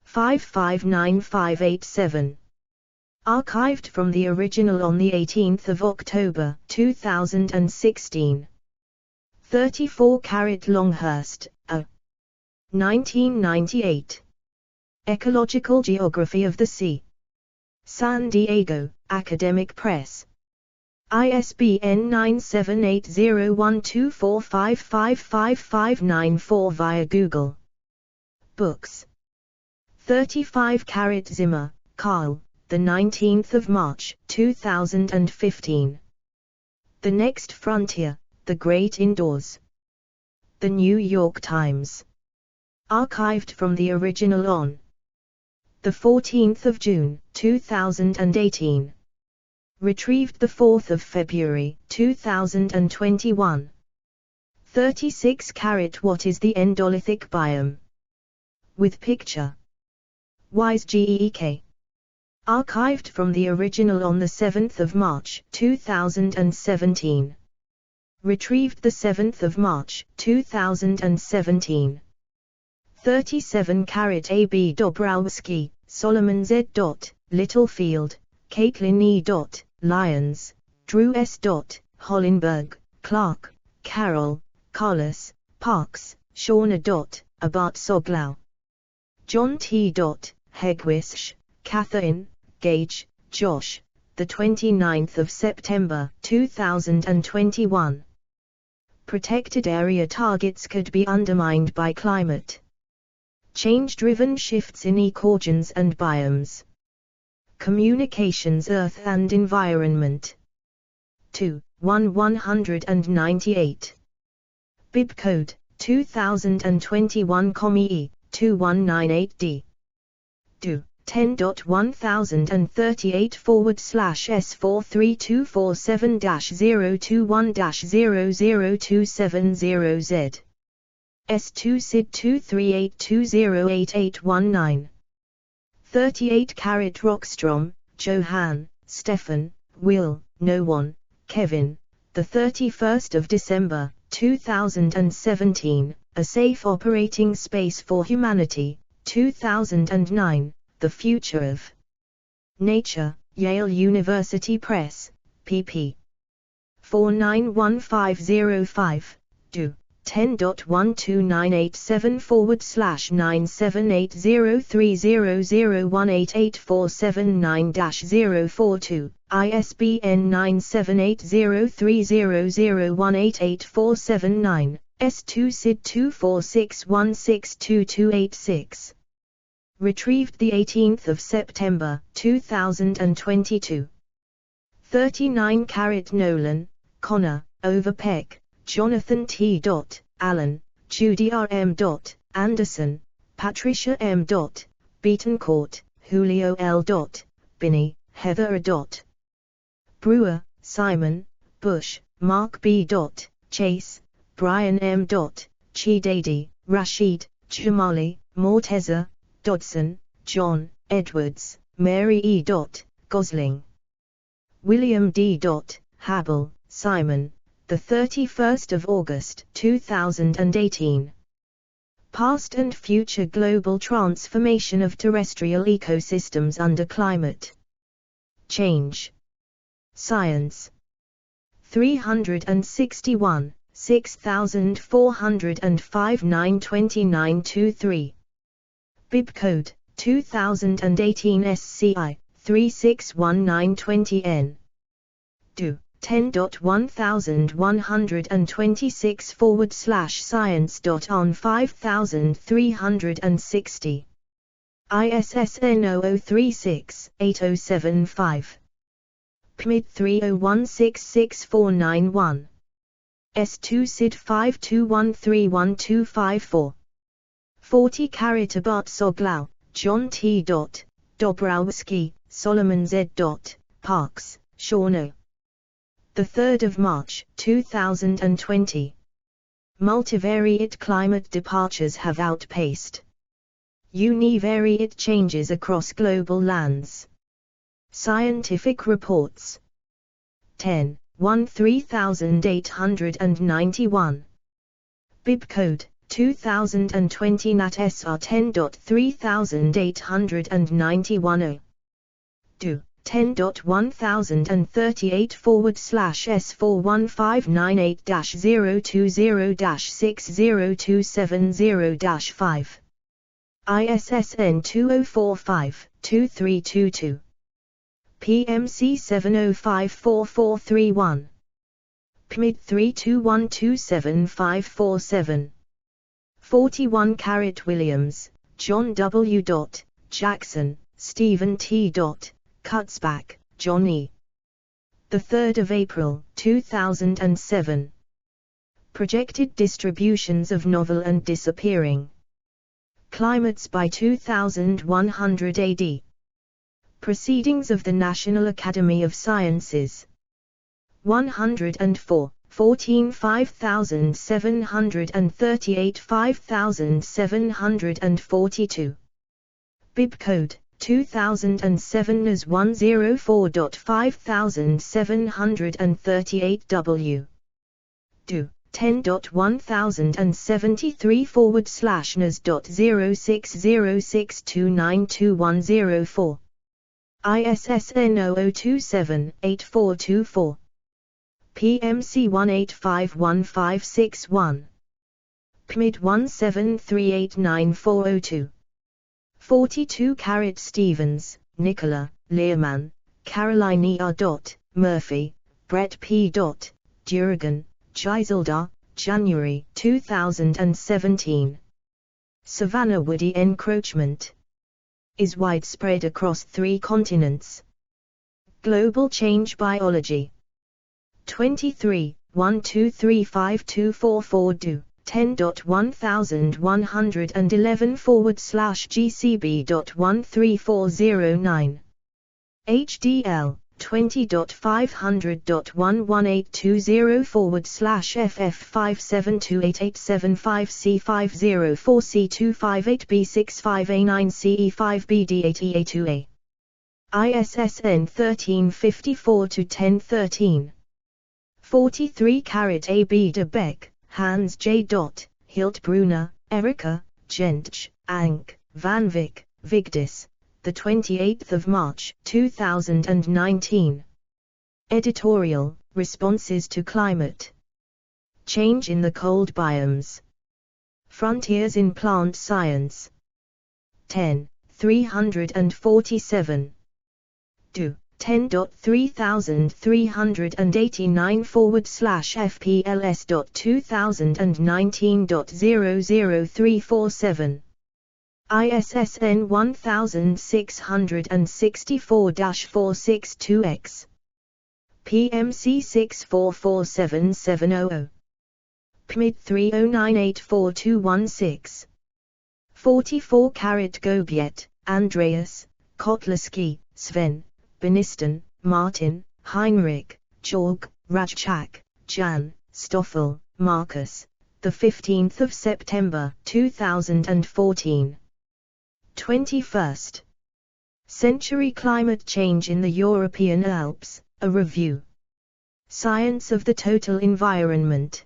559587. Archived from the original on 18 October 2016. 34 Longhurst, 1998. Ecological Geography of the Sea. San Diego, Academic Press. ISBN 9780124555594 via Google Books. 35 Zimmer, Carl, the 19th of March, 2015. The Next Frontier, The Great Indoors. The New York Times. Archived from the original on the 14th of June, 2018. Retrieved the 4th of February, 2021. 36 What is the Endolithic biome? With picture. Wise Geek. Archived from the original on the 7th of March, 2017. Retrieved the 7th of March, 2017. 37 A.B. Dobrowski, Solomon Z. Littlefield, Caitlin E. Lyons, Drew S. Hollenberg, Clark, Carol, Carlos, Parks, Shauna. Abat Soglau. John T. Hegwish, Catherine, Gage, Josh, the 29th of September, 2021. Protected area targets could be undermined by climate change-driven shifts in ecogens and biomes. Communications Earth and Environment. 2-198. Bibcode 2021 COME 2198D. Do 10.103847-S43247-021-00270Z. S2 SID 238208819. 38 Rockstrom, Johann, Stefan, Will, No One, Kevin, the 31st of December, 2017, A Safe Operating Space for Humanity, 2009, The Future of Nature, Yale University Press, pp. 491505, do. 10.12987/9780300188479-042, ISBN 9780300188479, S2 SID 246162286. Retrieved 18 September, 2022. 39 Nolan, Connor, Overpeck, Jonathan T. Allen, Judy R. M. Anderson, Patricia M. Betancourt, Julio L. Binney, Heather A. Brewer, Simon, Bush, Mark B. Chase, Brian M. Chidadi, Rashid, Jamali, Morteza, Dodson, John, Edwards, Mary E. Gosling. William D. Habel, Simon, the 31st of August, 2018. Past and Future Global Transformation of Terrestrial Ecosystems Under Climate Change. Science. 361, 6405 92923. Bibcode 2018 SCI 361920N. Do 10.1126/science.on5360. ISSN 0036-8075. PMID 301664991. S2 SID 5213124. 40 Abat Soglau, John T. Dobrowski, Solomon Z. Parks, Shauna. The 3rd of March, 2020. Multivariate climate departures have outpaced univariate changes across global lands. Scientific reports. 10.13891. Bibcode 2020 NAT SR 10.3891. Do 10.1038/S41598-020-60270-5. ISSN 2045-2322. PMC 7054431. PMID 321275547. 41 Williams, John W. Jackson, Stephen T. Kutzbach, John E. 3 April 2007. Projected distributions of novel and disappearing climates by 2100 AD. Proceedings of the National Academy of Sciences. 104, 14 5738 5742. Bibcode 2007 NAS 104.5738 W. 10.1033/NAS.0606292104. ISSN 0027-8424. PMC 1851561. PMID 173894002. 42 Stevens, Nicola, Learman, Caroline R. Murphy, Brett P. Durigan, Giselda, January 2017. Savanna woody encroachment is widespread across 3 continents. Global Change Biology. 23, 1235244 do. 10.1111/GCB.13409. HDL 20.500.11820/FF5728875C504C258B65A9CE5BD8EA2A. ISSN 1354-1013. 43 AB de Beck, Hans J. Hiltbrunner, Erika, Gentsch, Ank, Van Wyk, Vigdis, 28 March 2019. Editorial, Responses to Climate Change in the Cold Biomes. Frontiers in Plant Science. 10, 347. Do. 10.3389/FPLS.2019.00347. ISSN 1664-462X. PMC 6447700. PMID 309842116. 44 Gobiet, Andreas, Kotlarski, Sven, Beniston, Martin, Heinrich, Georg, Rajchak, Jan, Stoffel, Marcus, 15 September 2014. 21st Century Climate Change in the European Alps, a Review. Science of the Total Environment.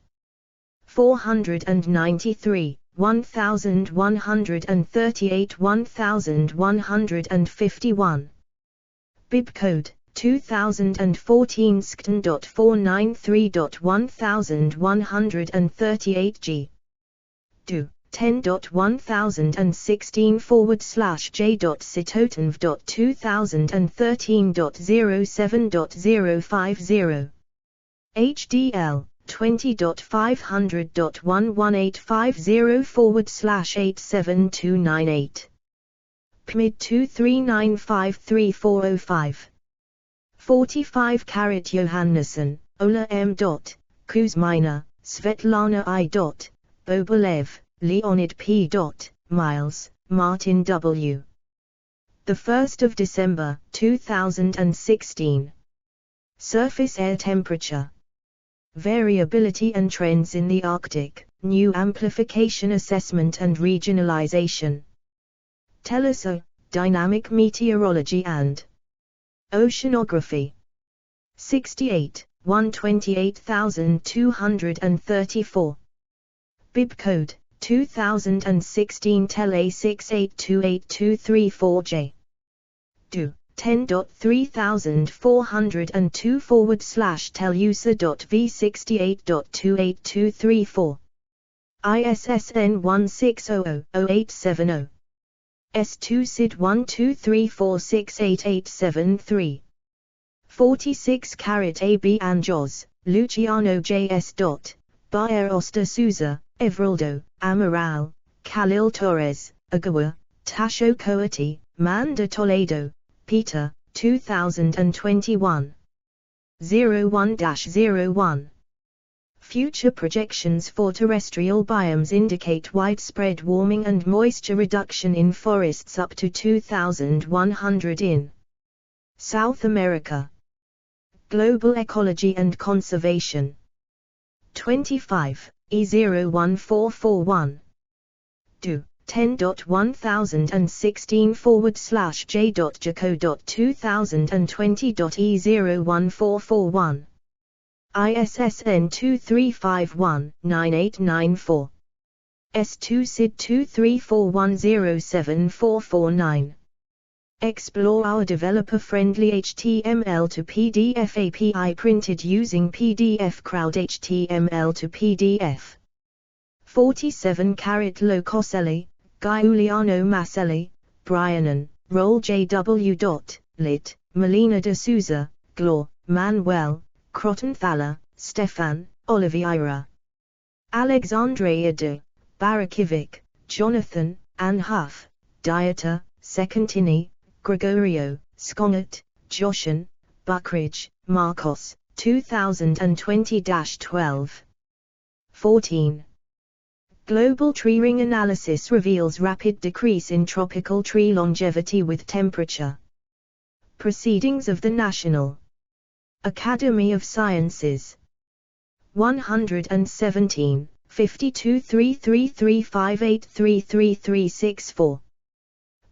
493, 1138 1151. Bibcode 2014 skn.493.1138 Do. 10.1016/J.Sitoten.2013.07.050. HDL 20.500.11850/87298. PMID 2395345. 45 Johannesson, Ola M. Kuzmina, Svetlana I. Bobolev, Leonid P. Miles, Martin W. 1 December 2016. Surface air temperature. Variability and trends in the Arctic, new amplification assessment and regionalization. TELUSO, Dynamic Meteorology and Oceanography. 68, 128234. Bibcode 2016 TEL A6828234J. Do. 10.3002/telusa.v68.28234. ISSN 1600-0870. S2 SID 1234688873. 46 AB Anjos, Luciano JS. Baer Oster Souza, Everaldo, Amaral, Khalil Torres, Agawa, Tasho Coati, Man de Toledo, Peter, 2021. 01-01. Future projections for terrestrial biomes indicate widespread warming and moisture reduction in forests up to 2100 in South America. Global Ecology and Conservation. 25, E01441. Do. 10.1016/j.jaco.2020.E01441. ISSN 2351-9894. S2 SID 2341074449. Explore our developer-friendly HTML to PDF API printed using PDF Crowd HTML to PDF. 47 Locoselli, Giuliano Maselli, Brianon, Roll JW. Lit. Melina de Souza, Glor, Manuel, Crotenthala, Stefan, Oliveira. Alexandria de Barakovic, Jonathan, Anne Huff, Dieter, Secantini, Gregorio, Sconget, Joshan, Buckridge, Marcos, 2020-12. 14. Global tree ring analysis reveals rapid decrease in tropical tree longevity with temperature. Proceedings of the National Academy of Sciences. 117, 523335833364.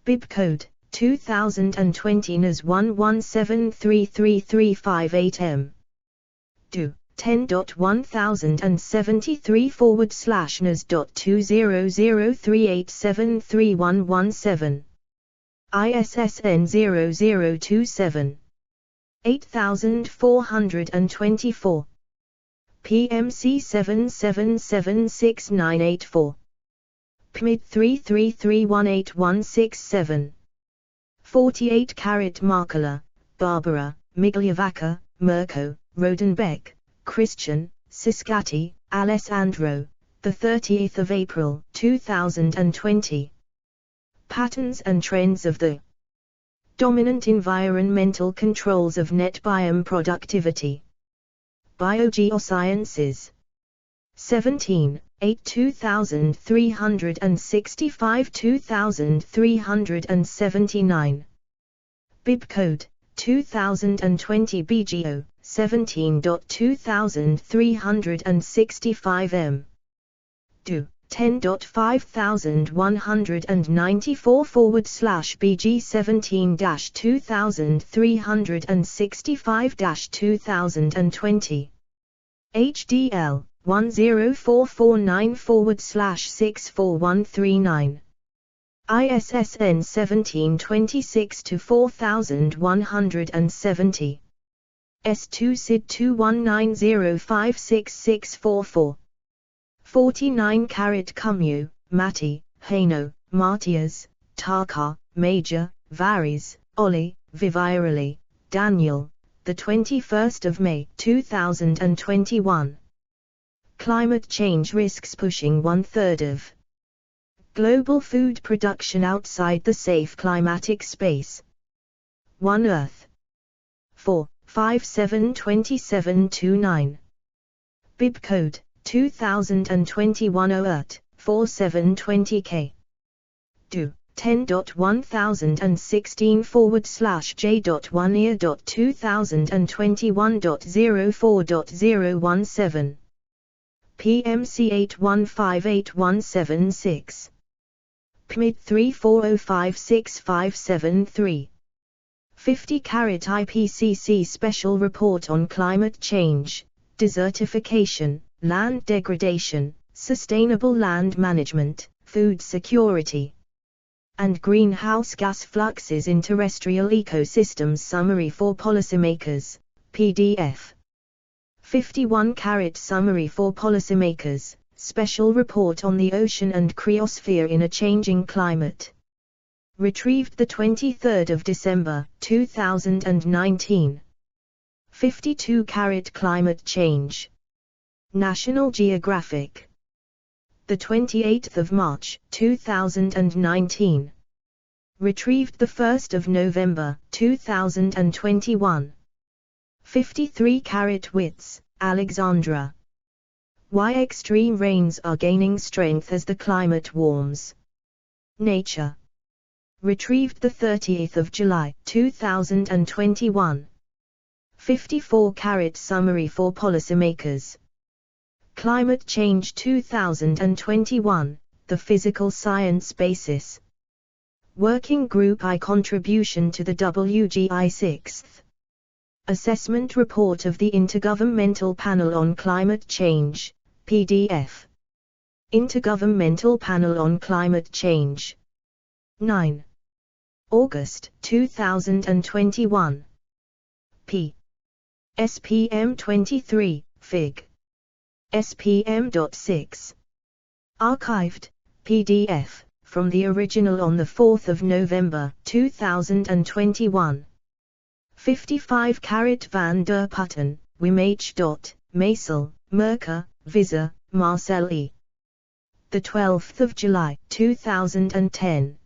Bibcode 2020 NAS 1173358M. Do. 10.1073/NAS.2003873117. ISSN 0027. 8424. PMC 777694. PMID 333181767. 48 Markala, Barbara, Migliavacca, Mirko, Rodenbeck, Christian, Ciscati, Alessandro, 30 April 2020. Patterns and trends of the dominant environmental controls of net biome productivity. Biogeosciences. 17, 8 2365 2379. Bibcode 2020 BGO 17.2365M. Do. 10.5194/BG17-2365-2020. HDL 10449/64139. ISSN 1726-4170. S2 SID 2190566644. 49 Camu, Matti, Haino, Martias, Tarkar, Major, Varies, Ollie, Vivirali, Daniel, 21 May 2021. Climate change risks pushing 1/3 of global food production outside the safe climatic space. One Earth. 4572729. Bibcode 2021 OERT 4720K. Do. 10.1016/J.1EAR.2021.04.017. PMC 81581776. PMID 34056573. 50 IPCC Special Report on Climate Change, Desertification, Land Degradation, Sustainable Land Management, Food Security, and greenhouse gas fluxes in terrestrial ecosystems summary for policymakers, PDF. 51 Summary for policymakers, special report on the ocean and cryosphere in a changing climate. Retrieved 23 December 2019. 52 Climate change. National Geographic. 28 March 2019. Retrieved 1 November 2021. 53 Witz, Alexandra. Why extreme rains are gaining strength as the climate warms. Nature. Retrieved 30 July 2021. 54 Summary for policymakers. Climate Change 2021, The Physical Science Basis. Working Group I Contribution to the WGI 6th Assessment Report of the Intergovernmental Panel on Climate Change, PDF. Intergovernmental Panel on Climate Change. 9. August 2021. p. SPM 23, Fig. SPM.6. Archived, PDF, from the original on 4 November 2021. 55 Van der Putten, Wim H. Maesel, Merker, Visser, Marcel E. 12 July 2010.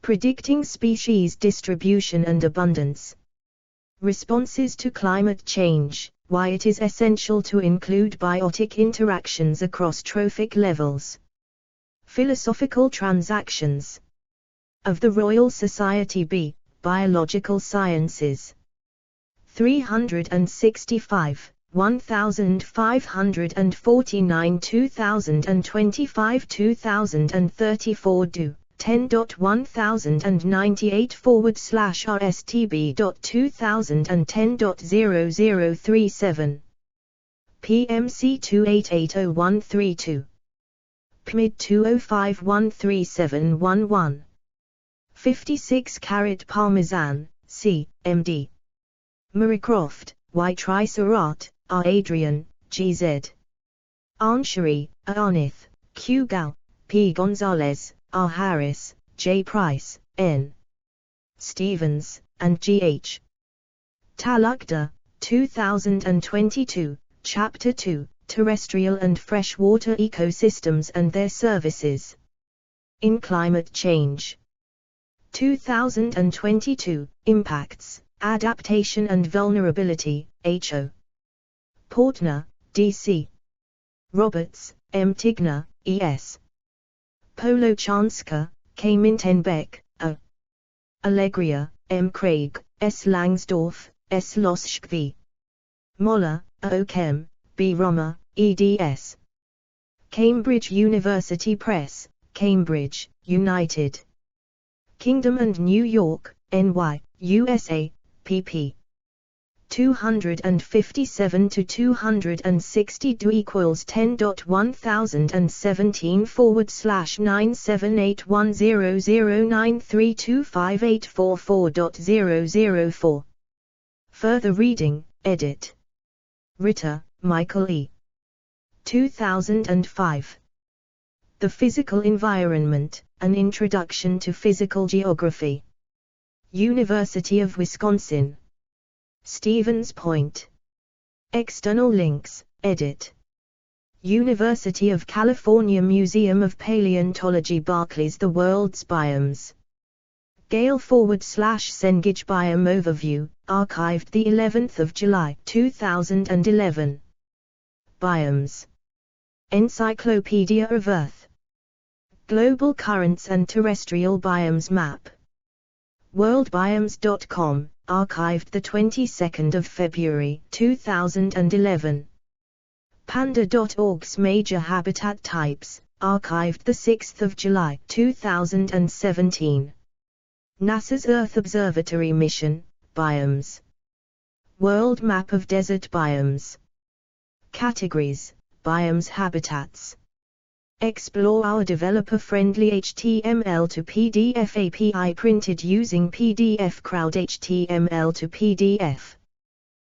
Predicting Species Distribution and Abundance. Responses to Climate Change, Why it is essential to include biotic interactions across trophic levels. Philosophical Transactions. Of the Royal Society B. Biological Sciences. 365, 1549 2025 2034 do. 10.1098/RSTB.2010.0037. PMC 2880132. PMID 205137111. 56 Parmesan, C. M.D. Marycroft, Y. Tricerat, R. Adrian, G.Z. Anshari, A. Arnith, Q. Gal, P. Gonzalez, R. Harris, J. Price, N. Stevens, and G. H. Talukdar, 2022, Chapter 2, Terrestrial and Freshwater Ecosystems and Their Services. In Climate Change. 2022, Impacts, Adaptation and Vulnerability, H.O. Portner, D.C. Roberts, M. Tigner, E.S. Polochanska, K. Mintenbeck, A. Allegria, M. Craig, S. Langsdorff, S. Loschk. Moller, A. Ochem, B. Romer, eds. Cambridge University Press, Cambridge, United Kingdom and New York, NY, USA, pp. 257 to 260 do equals 10.1017810093258444.004. Further reading, edit. Ritter, Michael E. 2005. The Physical Environment, An Introduction to Physical Geography. University of Wisconsin. Stevens Point. External links, edit. University of California Museum of Paleontology Barclays The World's Biomes. Gale/Cengage Biome Overview, archived the 11th of July 2011. Biomes. Encyclopedia of Earth. Global Currents and Terrestrial Biomes Map. worldbiomes.com, archived the 22nd of February 2011. Panda.org's Major Habitat Types, archived the 6th of July 2017. NASA's Earth Observatory Mission, Biomes. World Map of Desert Biomes. Categories, Biomes Habitats. Explore our developer-friendly HTML to PDF API printed using PDF Crowd HTML to PDF.